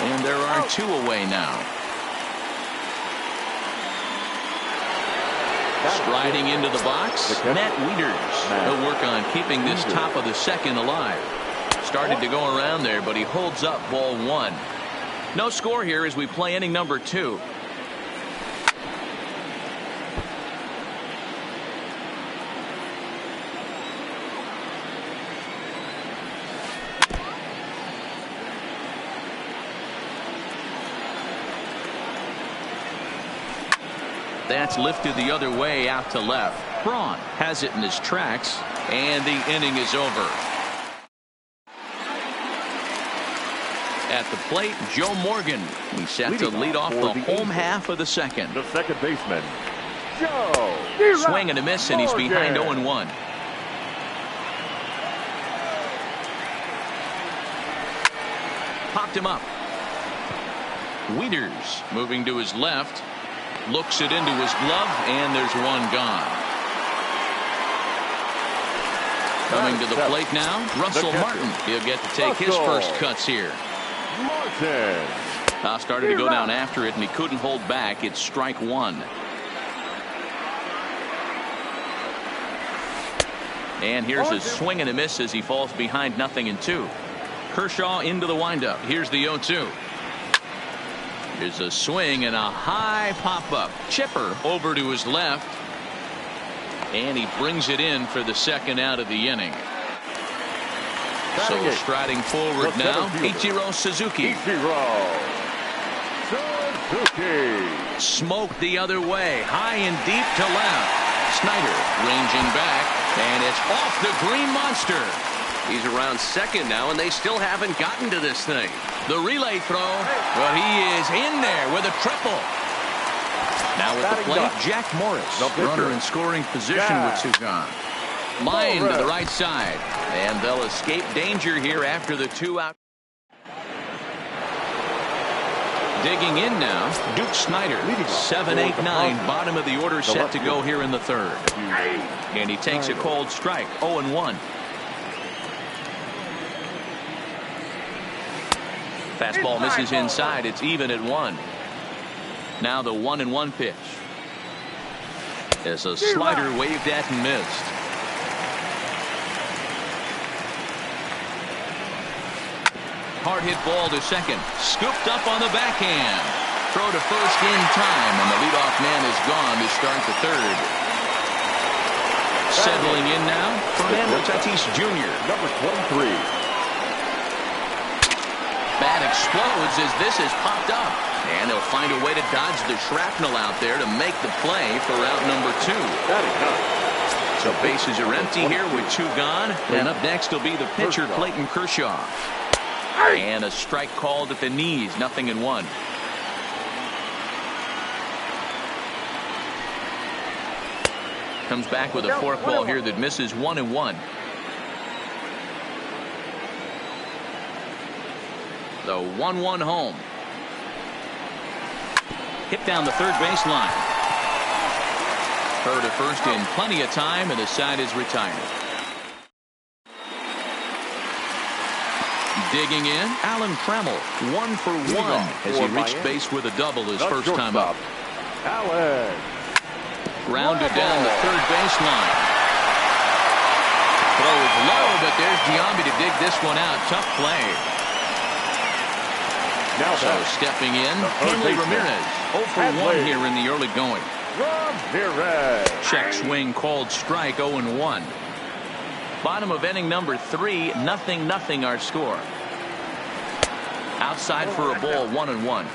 And there are 2 away now. Striding into the box, Matt Wieters. He'll work on keeping this top of the second alive. Started to go around there, but he holds up ball 1. No score here as we play inning number 2. That's lifted the other way out to left. Braun has it in his tracks, and the inning is over. At the plate, Joe Morgan. He's set to lead off the home half of the second. The second baseman, Joe. Swing and a miss, and he's behind 0-1. Popped him up. Wieters moving to his left. Looks it into his glove, and there's 1 gone. Coming to the plate now, Russell Martin. He'll get to take his first cuts here. Martin. Now started to go down after it, and he couldn't hold back. It's strike 1. And here's a swing and a miss as he falls behind 0-2. Kershaw into the windup. Here's the 0-2. Here's a swing and a high pop-up. Chipper over to his left. And he brings it in for the second out of the inning. So striding forward now, Ichiro Suzuki. Smoked the other way, high and deep to left. Snyder ranging back, and it's off the green monster. He's around second now, and they still haven't gotten to this thing. The relay throw, but he is in there with a triple. Now at the plate, Jack Morris, runner in scoring position with 2 gone. Line to the right side. And they'll escape danger here after the 2-out. Digging in now, Duke Snyder. 7-8-9, bottom of the order set to go here in the third. And he takes a cold strike, 0-1. Fastball misses inside. It's even at 1. Now the 1-1 pitch. As a slider waved at and missed. Hard hit ball to second. Scooped up on the backhand. Throw to first in time, and the leadoff man is gone to start the third. Settling in now, Fernando Tatis Jr. Number 23. Bat explodes as this is popped up. And they'll find a way to dodge the shrapnel out there to make the play for out number 2. So bases are empty here with 2 gone. And up next will be the pitcher, Clayton Kershaw. And a strike called at the knees, 0-1. Comes back with a forkball here that misses 1-1. The 1-1 home. Hit down the third baseline. Throw to first in plenty of time, and the side is retired. Digging in, Alan Trammell, 1 for 1 as he reached base with a double his first time up. Alan. Grounded down the third baseline. Throw is low, but there's Giambi to dig this one out. Tough play. Now so stepping in, Hanley Ramirez, 0 for 1 here in the early going. Ramirez. Check swing called strike, 0-1. Bottom of inning number 3, 0-0 our score. Outside for a ball, 1-1.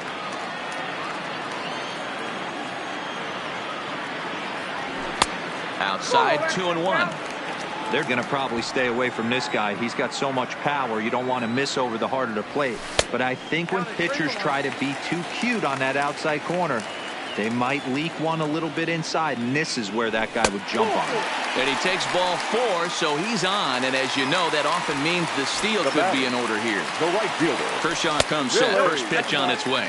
Outside, 2-1. They're going to probably stay away from this guy. He's got so much power. You don't want to miss over the heart of the plate. But I think when pitchers try to be too cute on that outside corner, they might leak one a little bit inside, and this is where that guy would jump on. And he takes ball 4, so he's on. And as you know, that often means the steal could be in order here. The right fielder. Kershaw comes set. First pitch on its way.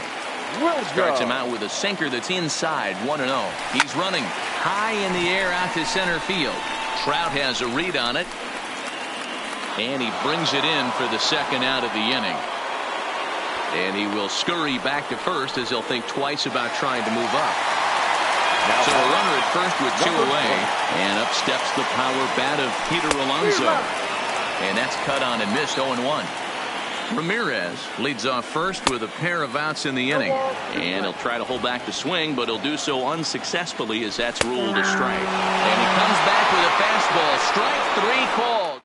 Starts him out with a sinker that's inside, 1-0. He's running high in the air out to center field. Trout has a read on it. And he brings it in for the second out of the inning. And he will scurry back to first as he'll think twice about trying to move up. So a runner at first with 2 away. And up steps the power bat of Peter Alonso. And that's cut on and missed, 0-1. Ramirez leads off first with a pair of outs in the inning. And he'll try to hold back the swing, but he'll do so unsuccessfully as that's ruled a strike. And he comes back with a fastball. Strike 3 called.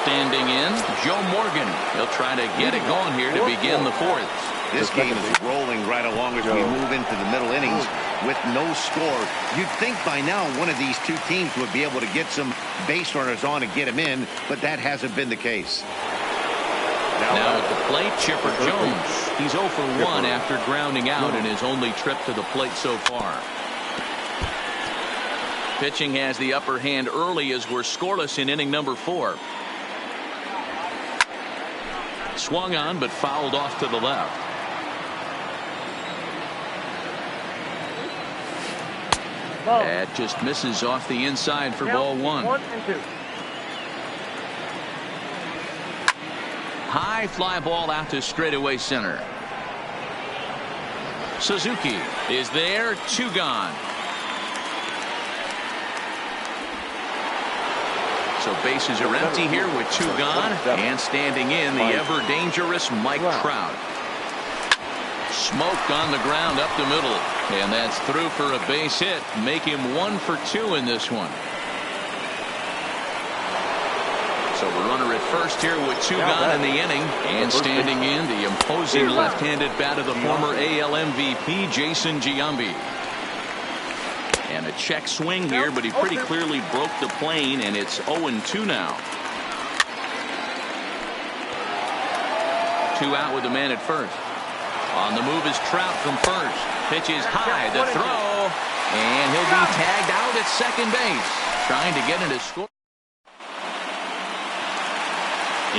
Standing in, Joe Morgan. He'll try to get it going here to begin the 4th. This game is rolling right along as we move into the middle innings with no score. You'd think by now one of these 2 teams would be able to get some base runners on and get them in, but that hasn't been the case. Now at the plate, Chipper Jones. He's 0 for 1 after grounding out in his only trip to the plate so far. Pitching has the upper hand early as we're scoreless in inning number 4. Swung on but fouled off to the left. That just misses off the inside for ball 1. 1 and 2. High fly ball out to straightaway center. Suzuki is there, 2 gone. So bases are empty here with 2 gone. And standing in, the ever dangerous Mike Trout. Smoked on the ground up the middle. And that's through for a base hit. Make him 1 for 2 in this one. So a runner at first here with 2 gone in the inning. And standing in, the imposing left-handed bat of the former AL MVP, Jason Giambi. And a check swing here, but he pretty clearly broke the plane, and it's 0-2 now. 2 out with the man at first. On the move is Trout from first. Pitch is high. The throw. And he'll be tagged out at second base. Trying to get into score.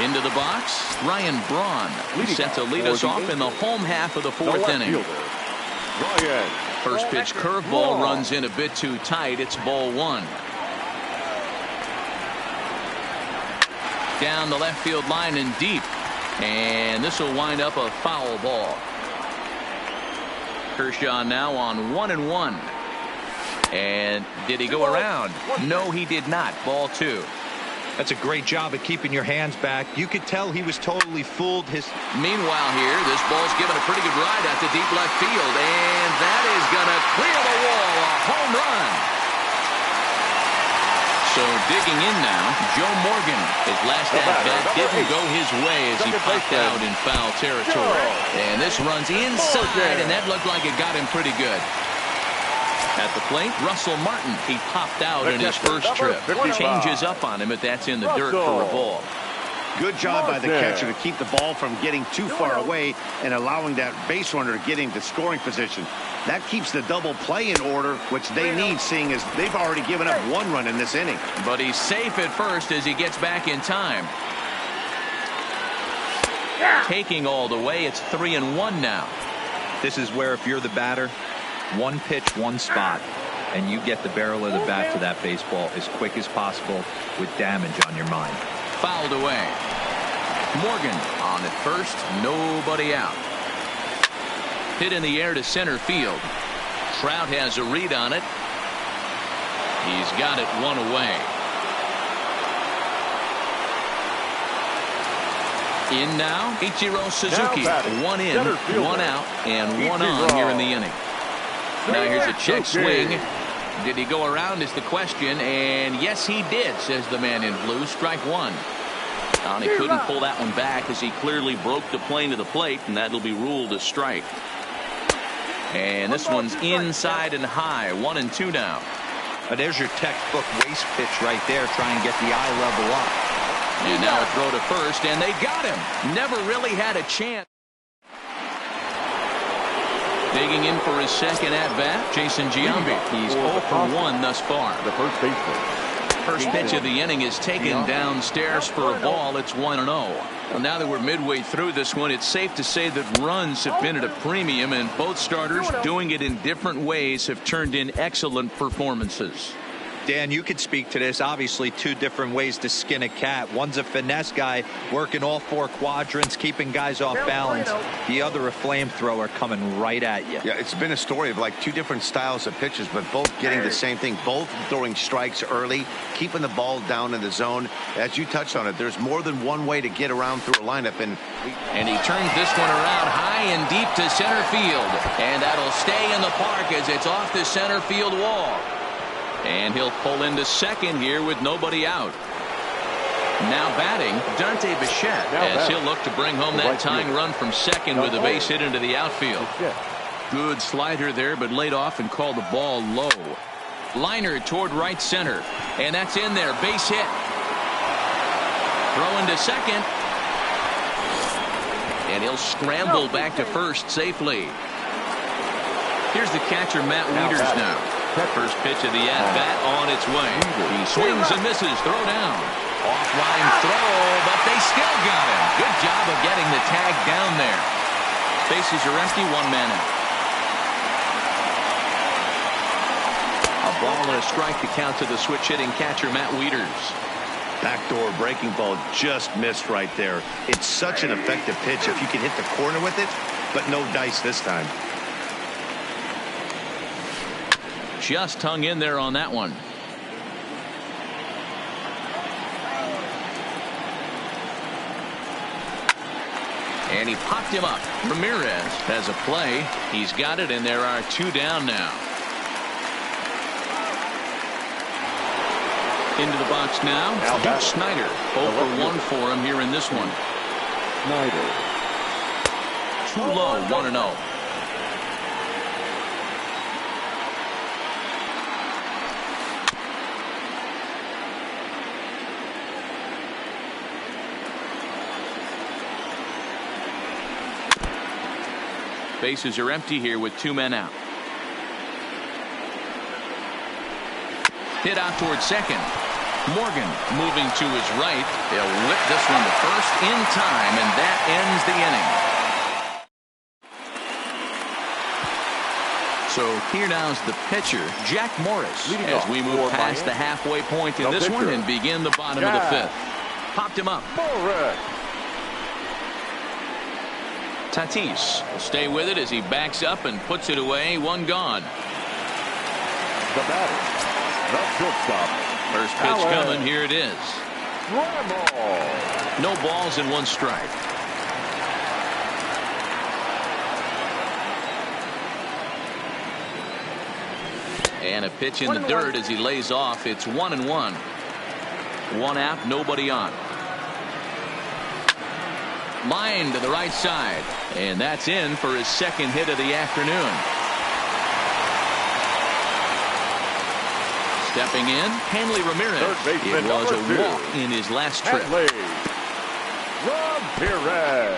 Into the box, Ryan Braun set to lead us off in the home half of the fourth inning. First pitch curveball runs in a bit too tight. It's ball one. Down the left field line and deep. And this will wind up a foul ball. Kershaw now on 1-1. And did he go around? No, he did not. Ball two. That's a great job of keeping your hands back. You could tell he was totally fooled. Meanwhile here, this ball's given a pretty good ride out to deep left field. And that is going to clear the wall. A home run. So digging in now, Joe Morgan. His last at-bat didn't go his way as he popped out in foul territory. And this runs inside, and that looked like it got him pretty good. At the plate, Russell Martin. He popped out in his first trip. Changes up on him, but that's in the dirt for a ball. Good job by the catcher to keep the ball from getting too far away and allowing that base runner to get into scoring position. That keeps the double play in order, which they need, seeing as they've already given up one run in this inning. But he's safe at first as he gets back in time. Taking all the way, it's 3-1 now. This is where if you're the batter, one pitch, one spot, and you get the barrel of the bat to that baseball as quick as possible with damage on your mind. Fouled away. Morgan on at first, nobody out. Hit in the air to center field. Trout has a read on it. He's got it one away. In now, Ichiro Suzuki. One in, one out, and one on here in the inning. Now here's a check swing. Did he go around is the question, and yes he did, says the man in blue. Strike one. And he couldn't pull that one back as he clearly broke the plane to the plate, and that'll be ruled a strike. And this one's inside and high. 1-2 now. There's your textbook waste pitch right there. Try and get the eye level up. And now a throw to first, and they got him. Never really had a chance. Digging in for his second at-bat, Jason Giambi. He's 0 for 1 thus far. The first baseman. First pitch of the inning is taken downstairs for a ball. It's 1-0. Well, now that we're midway through this one, it's safe to say that runs have been at a premium, and both starters, doing it in different ways, have turned in excellent performances. Dan, you could speak to this. Obviously, two different ways to skin a cat. One's a finesse guy, working all four quadrants, keeping guys off balance. The other, a flamethrower coming right at you. Yeah, it's been a story of like two different styles of pitches, but both getting the same thing. Both throwing strikes early, keeping the ball down in the zone. As you touched on it, there's more than one way to get around through a lineup. And he turns this one around high and deep to center field. And that'll stay in the park as it's off the center field wall. And he'll pull into second here with nobody out. Now batting, Dante Bichette, as he'll look to bring home that tying run from second with a base hit into the outfield. Good slider there, but laid off and called the ball low. Liner toward right center, and that's in there. Base hit. Throw into second. And he'll scramble back to first safely. Here's the catcher, Matt Wieters now. First pitch of the at-bat on its way. He swings and misses. Throw down. Off-line throw, but they still got him. Good job of getting the tag down there. Bases are empty, one man out. A ball and a strike to count to the switch-hitting catcher, Matt Wieters. backdoor breaking ball just missed right there. It's such an effective pitch if you can hit the corner with it, but no dice this time. Just hung in there on that one. And he popped him up. Ramirez has a play. He's got it, and there are two down now. Into the box now. Duke Snyder. 0 for 1 for him here in this one. Snyder. Too low, 1-0. Bases are empty here with two men out. Hit out towards second. Morgan moving to his right. They'll whip this one to first in time, and that ends the inning. So here now's the pitcher, Jack Morris, as we move past the halfway point in this one and begin the bottom of the fifth. Popped him up. Tatis will stay with it as he backs up and puts it away. One gone. The batter, the shortstop. First pitch coming. Here it is. No balls and one strike. And a pitch in the dirt as he lays off. It's 1-1. One out, nobody on. Line to the right side. And that's in for his second hit of the afternoon. Stepping in, Hanley Ramirez. It was a walk in his last trip. Ramirez.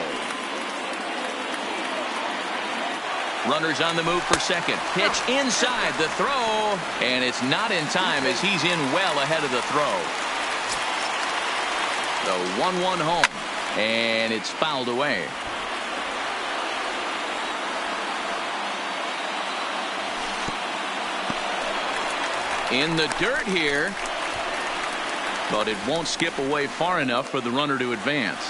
Runners on the move for second. Pitch inside the throw. And it's not in time as he's in well ahead of the throw. The 1-1 home. And it's fouled away. In the dirt here. But it won't skip away far enough for the runner to advance.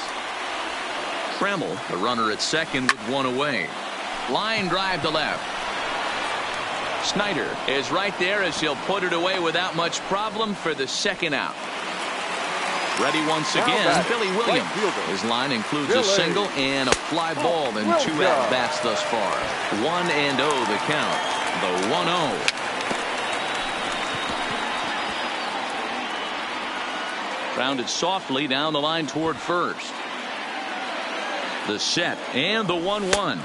Tremmel, the runner at second with one away. Line drive to left. Snyder is right there as he'll put it away without much problem for the second out. Ready once again, Billy Williams. His line includes a single and a fly ball and 2 at-bats thus far. 1-0 the count. The 1-0. Grounded softly down the line toward first. The set and the 1-1.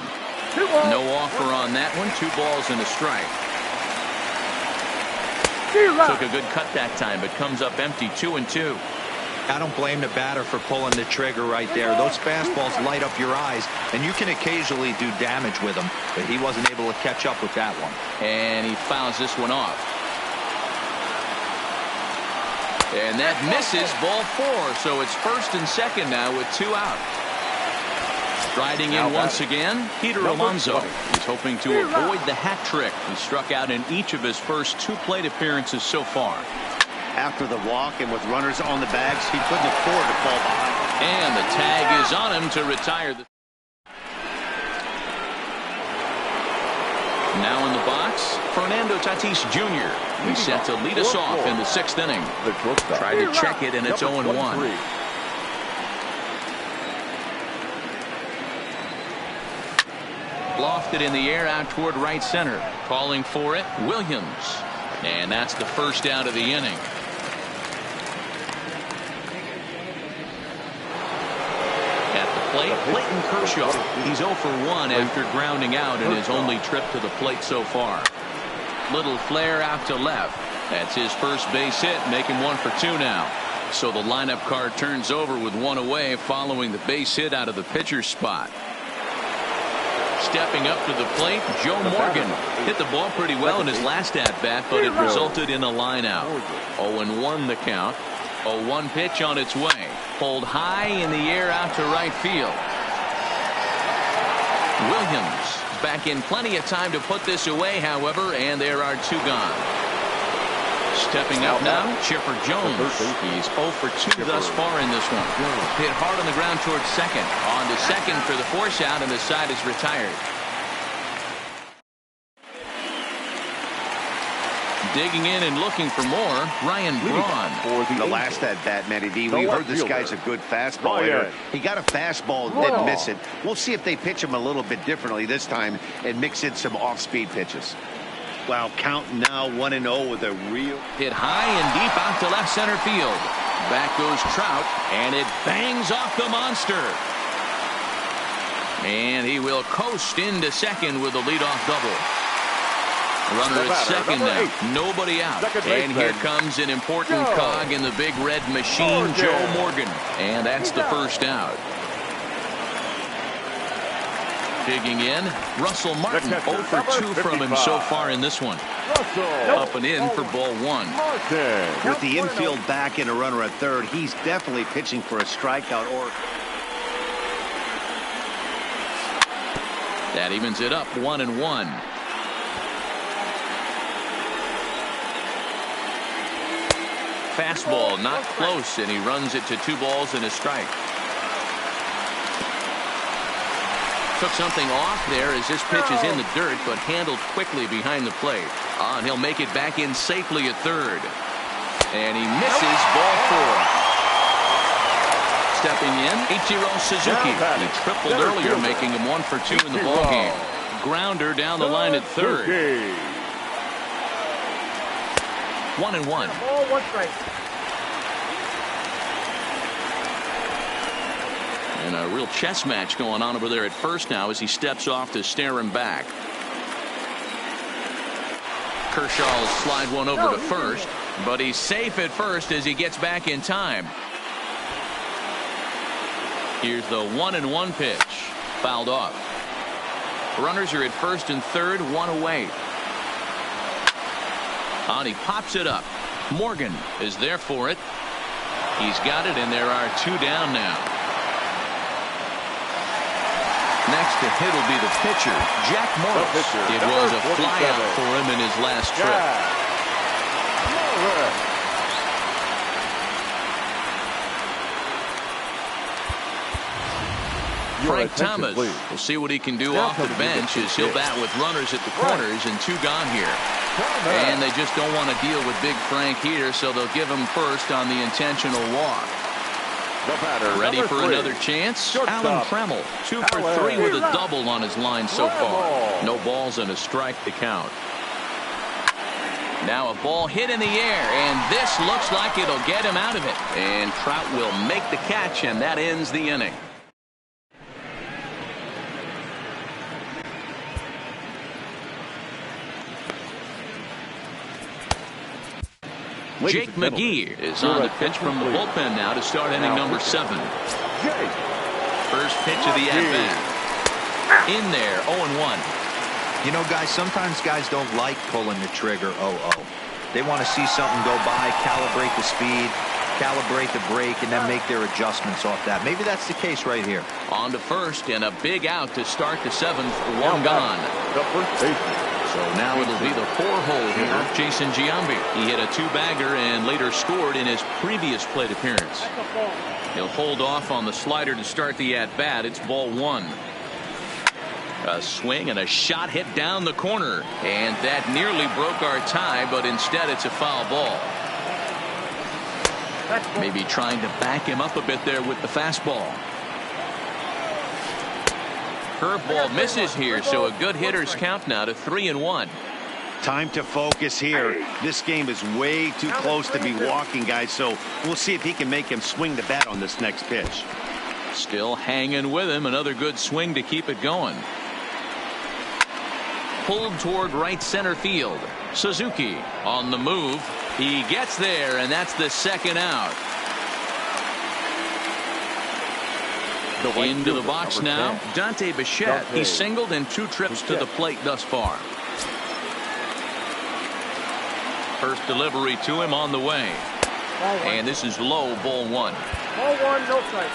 No offer on that one. 2 balls and a strike. Took a good cut that time, but comes up empty. 2-2. I don't blame the batter for pulling the trigger right there. Those fastballs light up your eyes, and you can occasionally do damage with them, but he wasn't able to catch up with that one. And he fouls this one off. And that misses, ball 4. So it's first and second now with 2 out. Striding in once again, Peter Alonso. He's hoping to avoid the hat trick. He struck out in each of his first 2 plate appearances so far. After the walk and with runners on the bags, he couldn't afford to fall behind. And the tag is on him to retire. Now in the box, Fernando Tatis Jr. He's set to lead us off in the 6th inning. Try to check it, and it's 0-1. Lofted in the air out toward right center. Calling for it, Williams. And that's the first out of the inning. At the plate, Clayton Kershaw. He's 0 for 1 after grounding out in his only trip to the plate so far. Little flare out to left. That's his first base hit, making 1 for 2 now. So the lineup card turns over with 1 away following the base hit out of the pitcher's spot. Stepping up to the plate, Joe Morgan hit the ball pretty well in his last at-bat, but it resulted in a line out. 0-1 the count. 0-1 pitch on its way. Pulled high in the air out to right field. Williams back in plenty of time to put this away, however, and there are 2 gone. Stepping up now, Chipper Jones. He's 0 for 2 thus far in this one. Hit hard on the ground towards second. On to second for the force out, and the side is retired. Digging in and looking for more, Ryan Braun. The last at-bat, Matty D. We heard this guy's a good fastball hitter. He got a fastball, didn't miss it. We'll see if they pitch him a little bit differently this time and mix in some off-speed pitches. Wow, count now 1-0 with a real hit high and deep out to left center field. Back goes Trout, and it bangs off the monster. And he will coast into second with a leadoff double. Runner at second now. Nobody out. And here comes an important cog in the big red machine, Joe Morgan. And that's the first out. Digging in, Russell Martin 0 for 2 from him so far in this one. Up and in for ball one. With the infield back and a runner at third, he's definitely pitching for a strikeout. Or that evens it up 1-1. Fastball not close, and he runs it to 2 balls and a strike. Took something off there as this pitch is in the dirt, but handled quickly behind the plate. And he'll make it back in safely at third. And he misses ball 4. Stepping in, Ichiro Suzuki. He tripled earlier, making him 1 for 2 in the ballgame. Grounder down the line at third. 1-1. Ball, 1 strike. And a real chess match going on over there at first now as he steps off to stare him back. Kershaw will slide one over to first, but he's safe at first as he gets back in time. Here's the 1-1 pitch. Fouled off. Runners are at first and third, 1 away. And he pops it up. Morgan is there for it. He's got it, and there are 2 down now. Next to hit will be the pitcher, Jack Morris. It was a flyout for him in his last trip. Frank Thomas will see what he can do off the bench as he'll bat with runners at the corners and 2 gone here. And they just don't want to deal with Big Frank here, so they'll give him first on the intentional walk. Ready for another chance? Alan Kreml, 2 for 3 with a double on his line so far. No balls and a strike to count. Now a ball hit in the air, and this looks like it'll get him out of it. And Trout will make the catch, and that ends the inning. Jake McGee is on the pitch from the bullpen now to start inning number 7. First pitch of the at-bat. In there, 0-1. You know, guys, sometimes guys don't like pulling the trigger 0-0. They want to see something go by, calibrate the speed, calibrate the break, and then make their adjustments off that. Maybe that's the case right here. On to first, and a big out to start the 7th. 1 gone. So now it'll be the 4-hole hitter, Jason Giambi. He hit a 2-bagger and later scored in his previous plate appearance. He'll hold off on the slider to start the at-bat. It's ball 1. A swing and a shot hit down the corner, and that nearly broke our tie, but instead it's a foul ball. Maybe trying to back him up a bit there with the fastball. Curveball misses here, so a good hitter's count now to 3-1. time to focus here. This game is way too close to be walking, guys, so we'll see if he can make him swing the bat on this next pitch. Still hanging with him. Another good swing to keep it going. Pulled toward right center field. Suzuki on the move. He gets there, and that's the second out. Into the box now, Dante Bichette. He's singled in 2 trips to the plate thus far. First delivery to him on the way. And this is low, ball 1. Ball 1, no strike.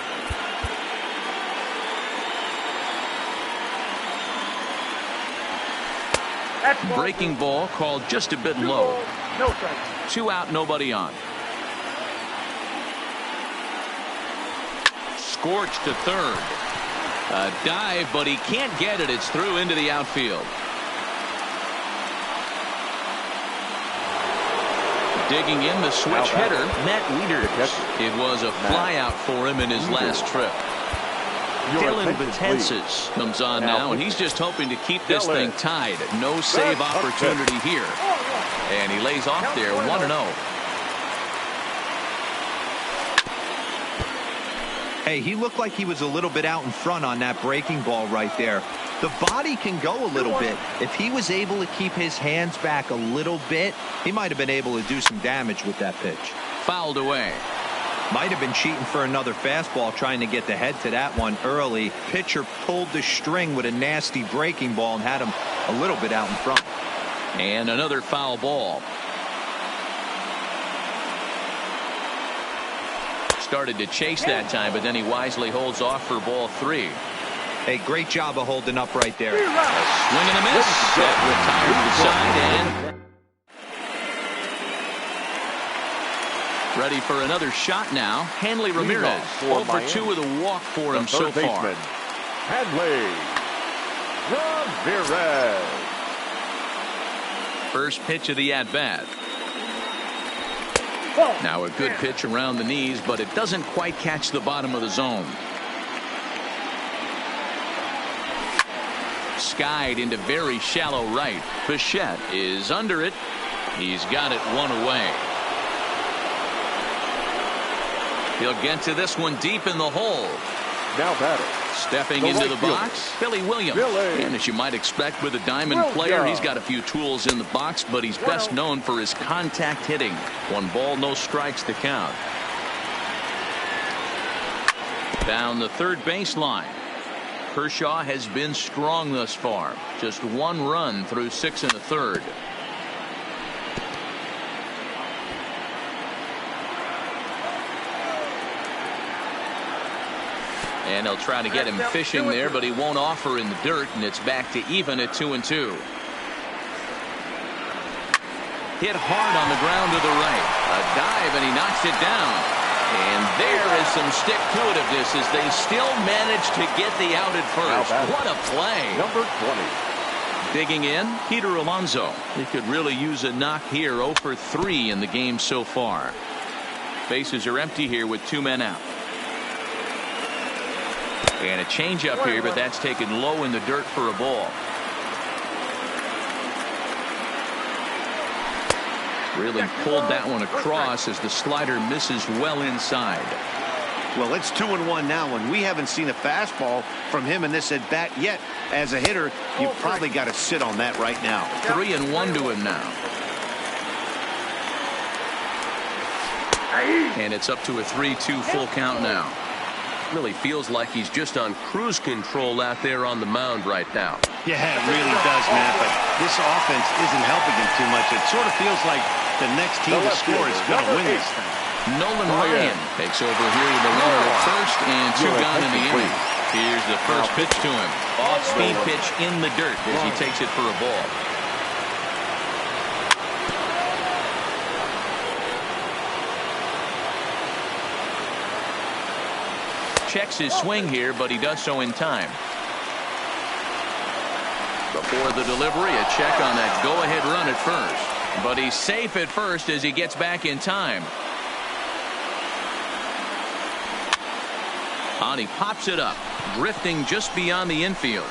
Breaking ball called just a bit low. No strike. 2 out, nobody on. Scorched to third. A dive, but he can't get it. It's through into the outfield. Digging in, the switch hitter, Matt Wieters. It was a flyout for him in his last trip. Dylan Betances comes on now, and he's just hoping to keep this thing tied. No save opportunity here. And he lays off there, 1-0. Hey, he looked like he was a little bit out in front on that breaking ball right there. The body can go a little bit. If he was able to keep his hands back a little bit, he might have been able to do some damage with that pitch. Fouled away. Might have been cheating for another fastball, trying to get the head to that one early. Pitcher pulled the string with a nasty breaking ball and had him a little bit out in front. And another foul ball. Started to chase that time, but then he wisely holds off for ball 3. Hey, great job of holding up right there. A swing and a miss. That retired to the side and ready for another shot now. Hanley Ramirez 0 for 2 with a walk for him so far. Hanley Ramirez. First pitch of the at-bat. Now a good pitch around the knees, but it doesn't quite catch the bottom of the zone. Skied into very shallow right. Bichette is under it. He's got it one away. He'll get to this one deep in the hole. Now batter. Stepping into the box, Billy Williams. And as you might expect with a diamond player, he's got a few tools in the box, but he's best known for his contact hitting. 1 ball, no strikes to count. Down the third baseline. Kershaw has been strong thus far. Just 1 run through 6 1/3. And they'll try to get him fishing there, but he won't offer in the dirt, and it's back to even at 2-2. Hit hard on the ground to the right. A dive, and he knocks it down. And there is some stick-to-itiveness as they still manage to get the out at first. What a play. Number 20. Digging in, Peter Alonso. He could really use a knock here. 0 for 3 in the game so far. Bases are empty here with 2 men out. And a changeup here, but that's taken low in the dirt for a ball. Really pulled that one across as the slider misses well inside. Well, it's 2-1 now, and we haven't seen a fastball from him in this at bat yet. As a hitter, you've probably got to sit on that right now. 3-1 to him now. And it's up to a 3-2 full count now. Really feels like he's just on cruise control out there on the mound right now. Yeah, it really does, Matt, but this offense isn't helping him too much. It sort of feels like the next team to score is going to win this thing. Nolan Ryan takes over here with a runner at first and 2 gone in the inning. Here's the first pitch to him. Off-speed pitch in the dirt as he takes it for a ball. Checks his swing here, but he does so in time. Before the delivery, a check on that go-ahead run at first. But he's safe at first as he gets back in time. And he pops it up, drifting just beyond the infield.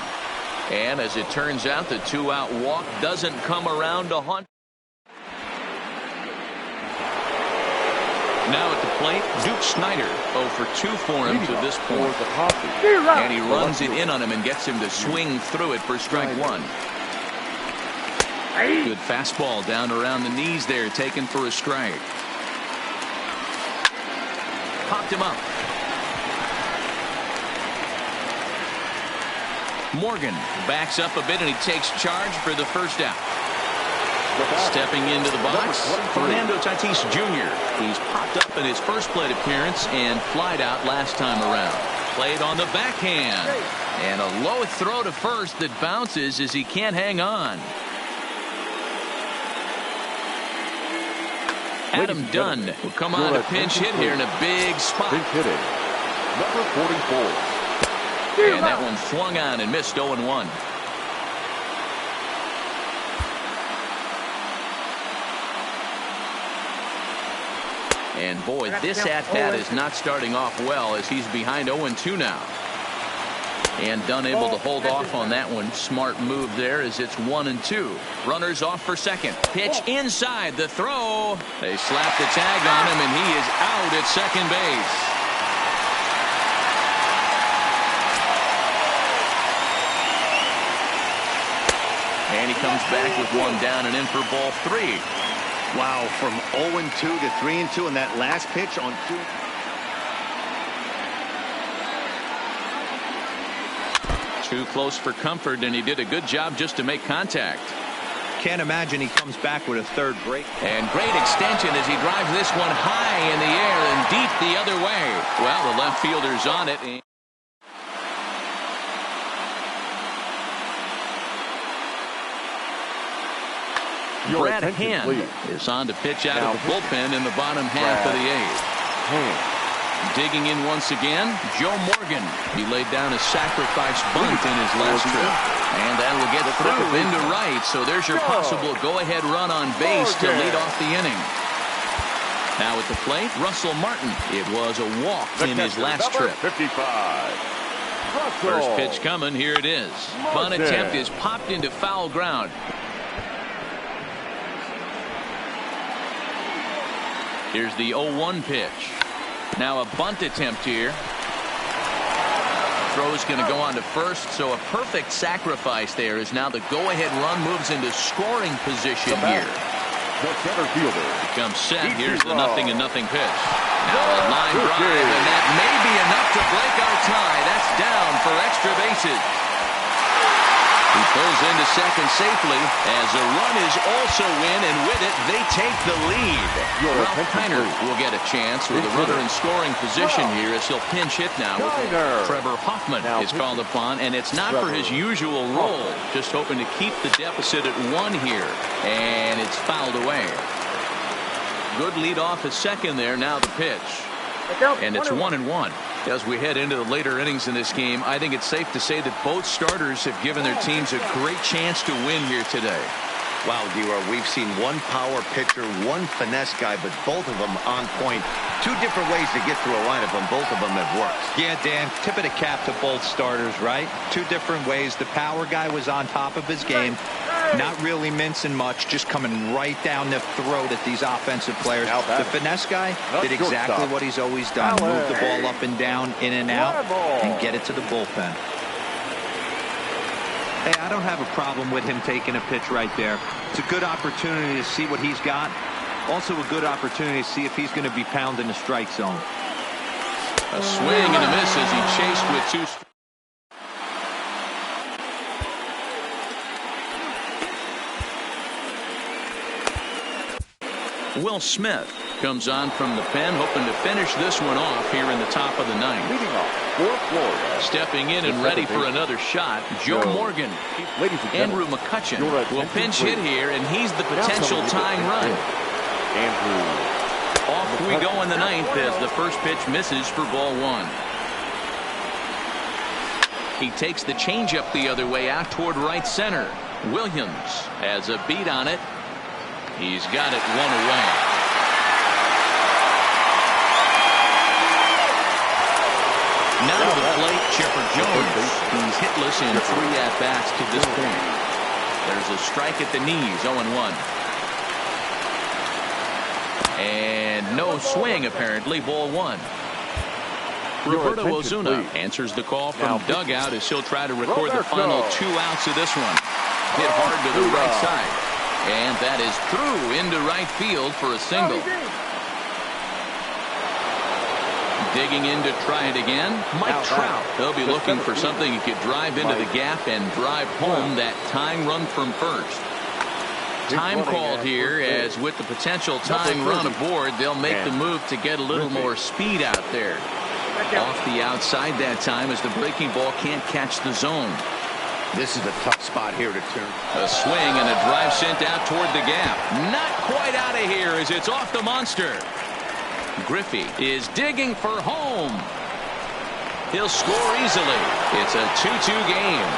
And as it turns out, the 2-out walk doesn't come around to haunt. Now at the plate, Duke Snider 0 for 2 for him to this point. And he runs it in on him and gets him to swing through it for strike 1. Good fastball down around the knees there, taken for a strike. Popped him up. Morgan backs up a bit and he takes charge for the first out. Stepping into the box, Fernando Tatis Jr. He's popped up in his first plate appearance and flied out last time around. Played on the backhand. And a low throw to first that bounces as he can't hang on. Adam Dunn will come on a pinch hit here in a big spot. Pinch hitting. Number 44. And that one swung on and missed 0-1. And boy, this at-bat is not starting off well as he's behind 0-2 now. And Dunn able to hold off on that one. Smart move there as it's 1-2. Runners off for second. Pitch inside the throw. They slap the tag on him and he is out at second base. And he comes back with one down and in for ball 3. Wow, from 0-2 to 3-2 in that last pitch on 2. Too close for comfort, and he did a good job just to make contact. Can't imagine he comes back with a third break. And great extension as he drives this one high in the air and deep the other way. Well, the left fielder's on it. Brad Hand is on to pitch out of the bullpen in the bottom half of the eighth. Digging in once again, Joe Morgan. He laid down a sacrifice bunt in his last trip. And that will get through into right. So there's your possible go-ahead run on base to lead off the inning. Now at the plate, Russell Martin. It was a walk in his last trip. 55. First pitch coming. Here it is. Bunt attempt is popped into foul ground. Here's the 0-1 pitch. Now a bunt attempt here. Throw's going to go on to first, so a perfect sacrifice there as now the go-ahead run moves into scoring position here. The center fielder Becomes set. Here's the 0-0 pitch. Now a line drive, and that may be enough to break our tie. That's down for extra bases. He pulls into second safely as a run is also in, and with it, they take the lead. Ralph Kiner will get a chance with a runner in scoring position here as he'll pinch hit now. Trevor Hoffman is called upon, and it's not for his usual role. Just hoping to keep the deficit at 1 here, and it's fouled away. Good lead off at second there. Now the pitch. And it's 1-1. As we head into the later innings in this game, I think it's safe to say that both starters have given their teams a great chance to win here today. Wow, D-Row, we've seen one power pitcher, one finesse guy, but both of them on point. Two different ways to get through a lineup, and both of them have worked. Yeah, Dan, tip of the cap to both starters, right? Two different ways. The power guy was on top of his game, not really mincing much, just coming right down the throat at these offensive players. The finesse guy did exactly what he's always done. Move the ball up and down, in and out, and get it to the bullpen. Hey, I don't have a problem with him taking a pitch right there. It's a good opportunity to see what he's got. Also a good opportunity to see if he's going to be pounding the strike zone. A swing and a miss as he chased with 2. Will Smith comes on from the pen, hoping to finish this one off here in the top of the ninth. leading off for Florida. Stepping in and ready for another shot, Joe Morgan. Andrew McCutcheon will pinch hit here, and he's the potential tying run. Off we go in the ninth as the first pitch misses for ball 1. He takes the changeup the other way out toward right center. Williams has a beat on it. He's got it 1 away. Now to the plate, Chipper Jones. He's hitless in 3 at-bats to this point. There's a strike at the knees, 0-1. And no swing, apparently, ball 1. Roberto Ozuna answers the call from dugout as he'll try to record the final 2 outs of this one. Hit hard to the right side. And that is through into right field for a single. Digging in to try it again, Mike Trout. They'll be looking for something he could drive into the gap and drive home that tying run from first. Time called here, as with the potential tying run aboard, they'll make the move to get a little more speed out there. Off the outside that time as the breaking ball can't catch the zone. This is a tough spot here to turn. A swing and a drive sent out toward the gap. Not quite out of here as it's off the monster. Griffey is digging for home. He'll score easily. It's a 2-2 game.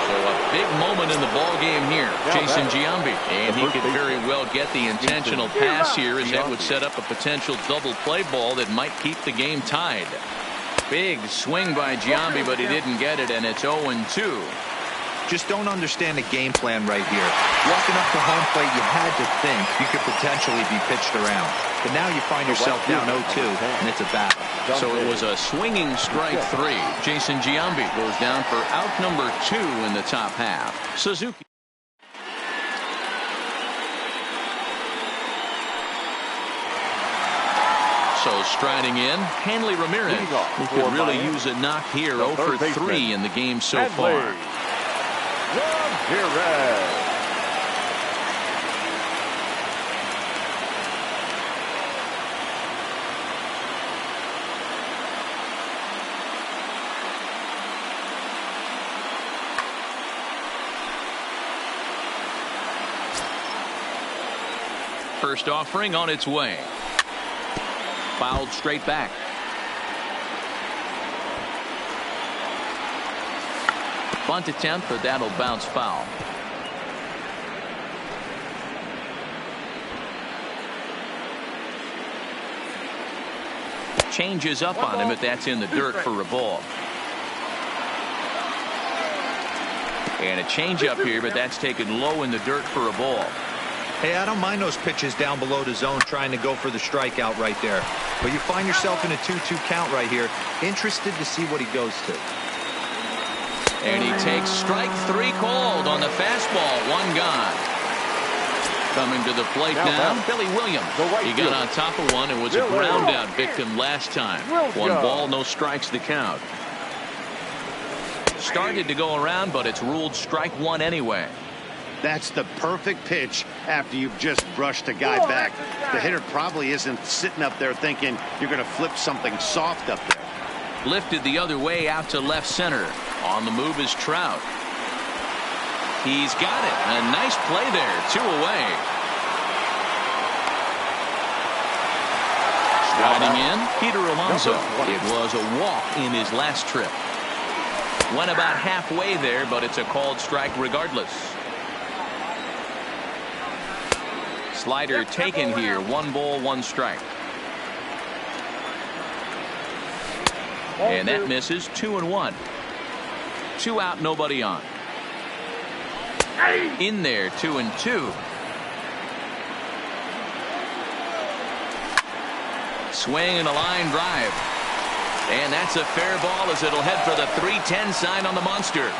So a big moment in the ball game here. Jason Giambi. And he could very well get the intentional pass here, as that would set up a potential double play ball that might keep the game tied. Big swing by Giambi, but he didn't get it, and it's 0-2. Just don't understand the game plan right here. Walking up to home plate, you had to think you could potentially be pitched around. But now you find yourself down 0-2, and it's a battle. So it was a swinging strike 3. Jason Giambi goes down for out number 2 in the top half. Suzuki. So striding in, Hanley Ramirez, who could really use a knock here. 0 for 3 in the game so far. Ramirez. First offering on its way. Fouled straight back. Bunt attempt, but that'll bounce foul. Changes up on him, but that's in the dirt for a ball. And a changeup here, but that's taken low in the dirt for a ball. Hey, I don't mind those pitches down below the zone trying to go for the strikeout right there. But you find yourself in a 2-2 count right here. Interested to see what he goes to. And he takes strike 3 called on the fastball. 1 gone. Coming to the plate now, Billy Williams. He got on top of one and was a ground out victim last time. 1 ball, no strikes to count. Started to go around, but it's ruled strike 1 anyway. That's the perfect pitch after you've just brushed a guy back. The hitter probably isn't sitting up there thinking you're going to flip something soft up there. Lifted the other way out to left center. On the move is Trout. He's got it. A nice play there. 2 away. Striding in, Peter Alonso. It was a walk in his last trip. Went about halfway there, but it's a called strike regardless. Slider taken here. 1 ball, 1 strike. And that misses. 2-1. 2 out, nobody on. In there, 2-2. Swing and a line drive. And that's a fair ball as it'll head for the 3-10 sign on the monster.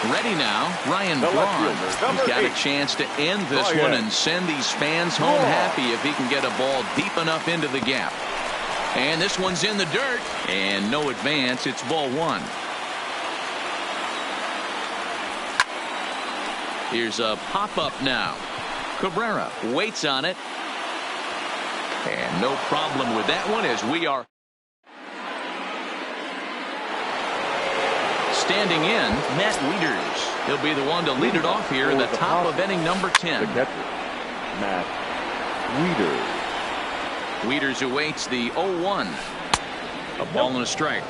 Ready now, Ryan Braun. He's got a chance to end this one and send these fans home happy if he can get a ball deep enough into the gap. And this one's in the dirt. And no advance. It's ball 1. Here's a pop-up now. Cabrera waits on it. And no problem with that one as we are standing in, Matt Wieters. He'll be the one to lead it off here in the top of inning number 10. The catcher, Matt Wieters. Wieters awaits the 0-1. A ball and a strike.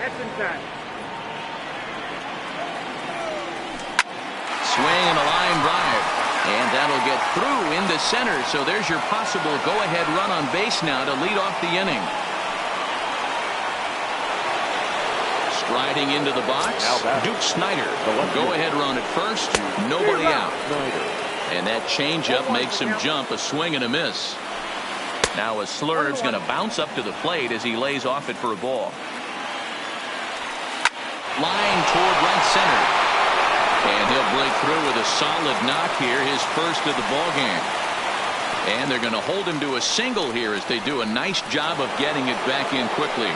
Swing and a line drive. And that'll get through into center. So there's your possible go-ahead run on base now to lead off the inning. Striding into the box, Duke Snider. Go-ahead run at first. Nobody out. And that changeup makes him jump. A swing and a miss. Now a Slurve's going to bounce up to the plate as he lays off it for a ball. Line toward right center. And he'll break through with a solid knock here, his first of the ball game. And they're going to hold him to a single here as they do a nice job of getting it back in quickly.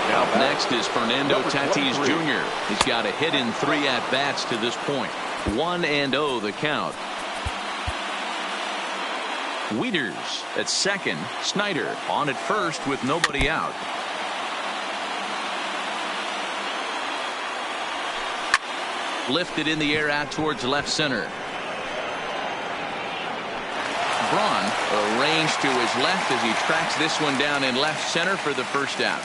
Up next is Fernando Tatis Jr. He's got a hit in 3 at-bats to this point. 1-0 the count. Wieters at second. Snider on at first with nobody out. Lifted in the air out towards left center. Braun arranged to his left as he tracks this one down in left center for the first out.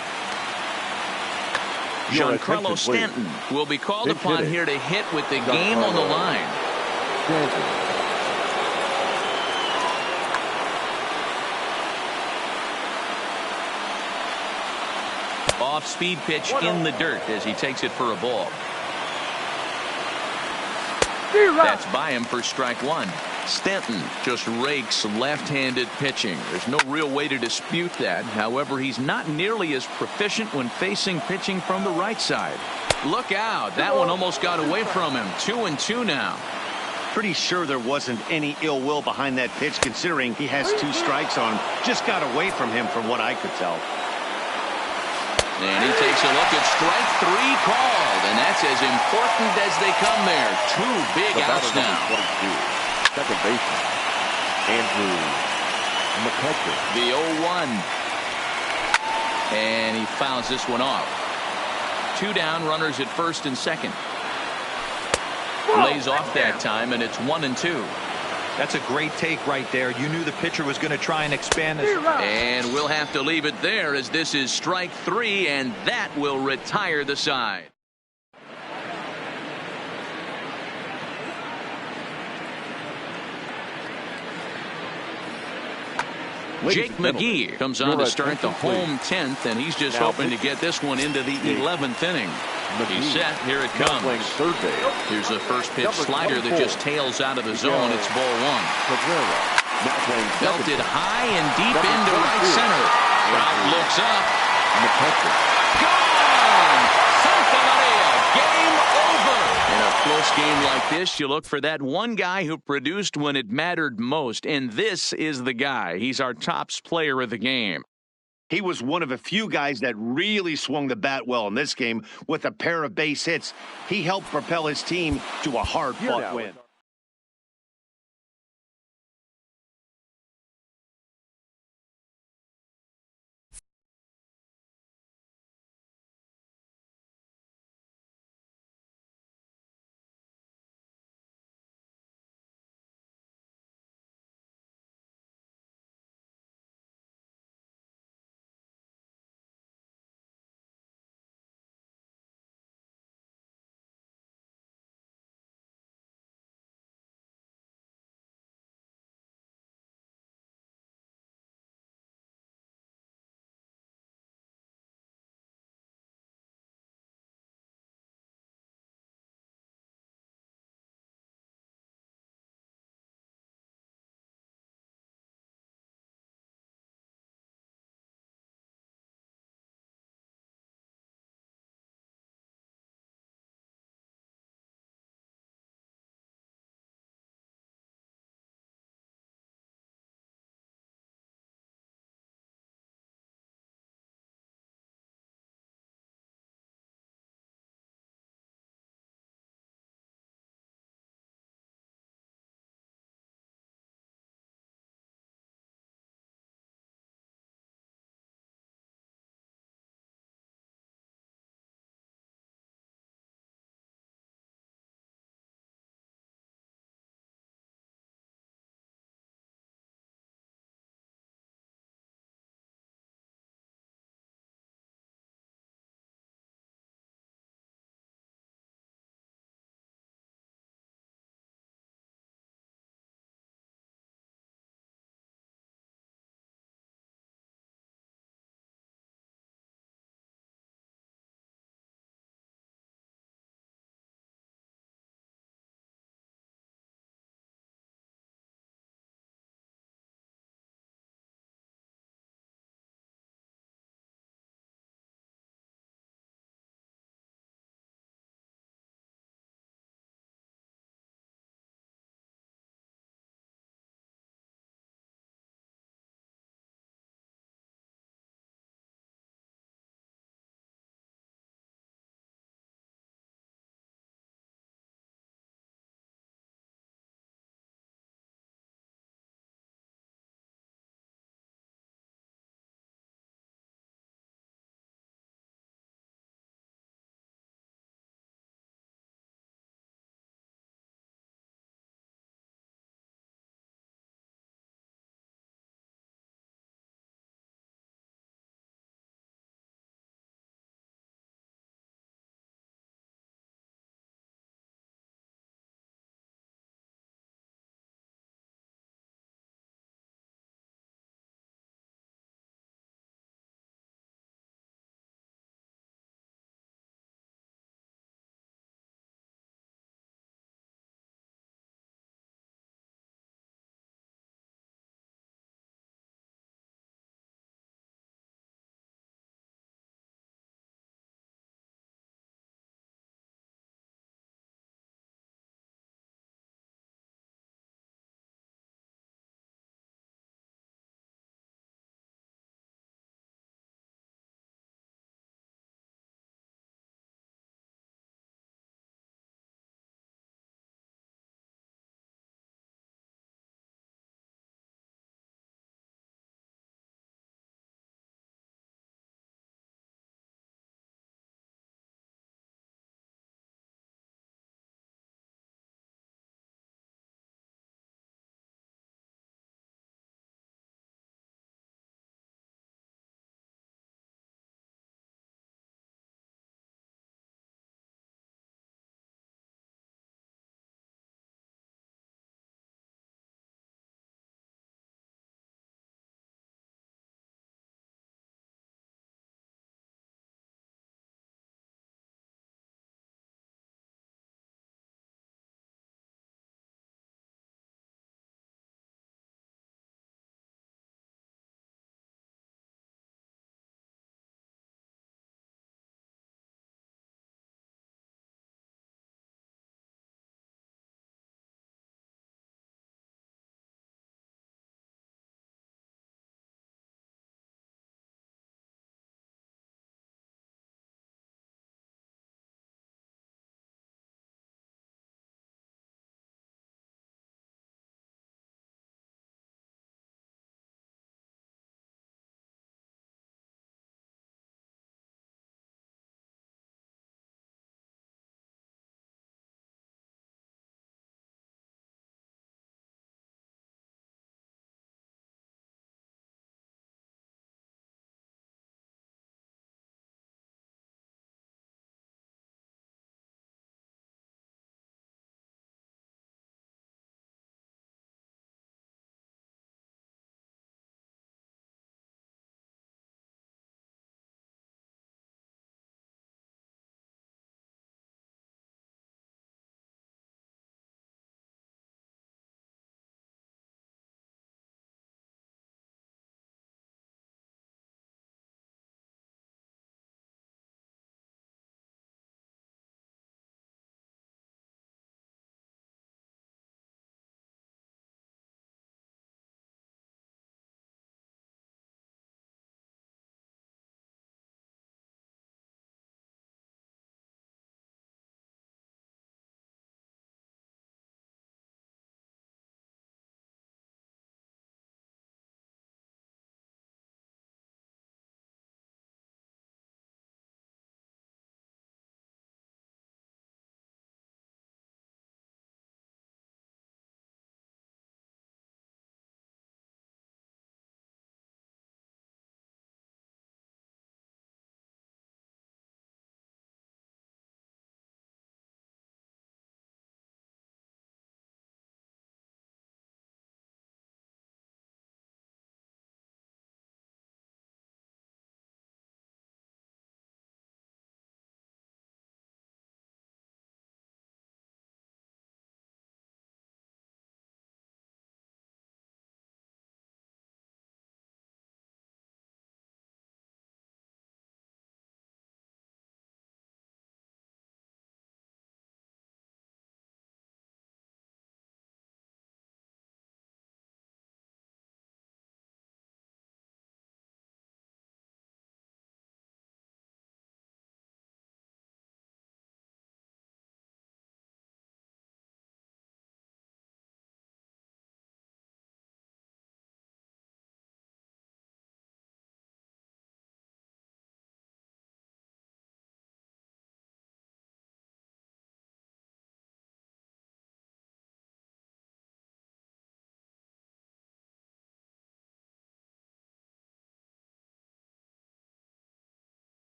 Giancarlo Stanton will be called upon here to hit with the game on the line. Off-speed pitch in the dirt as he takes it for a ball. That's by him for strike 1. Stanton just rakes left-handed pitching. There's no real way to dispute that. However, he's not nearly as proficient when facing pitching from the right side. Look out. That one almost got away from him. 2-2 now. Pretty sure there wasn't any ill will behind that pitch considering he has 2 strikes on him. Just got away from him from what I could tell. And he takes a look at strike three called, and that's as important as they come there. Two big outs now. 22, second baseman, Andrew McCutcheon. The 0-1. And he fouls this one off. Two down, runners at first and second. Lays off that time, and it's 1-2. That's a great take right there. You knew the pitcher was going to try and expand this. And we'll have to leave it there as this is strike three, and that will retire the side. Jake McGee comes on to start the home 10th, and he's just hoping to get this one into the 11th inning. He's set. Here it comes. Here's a first pitch slider that just tails out of the zone. It's ball one. Belted high and deep into right center. Trout looks up. Gone! Santa Maria. Game over. In a close game like this, you look for that one guy who produced when it mattered most, and this is the guy. He's our tops player of the game. He was one of a few guys that really swung the bat well in this game with a pair of base hits. He helped propel his team to a hard-fought win.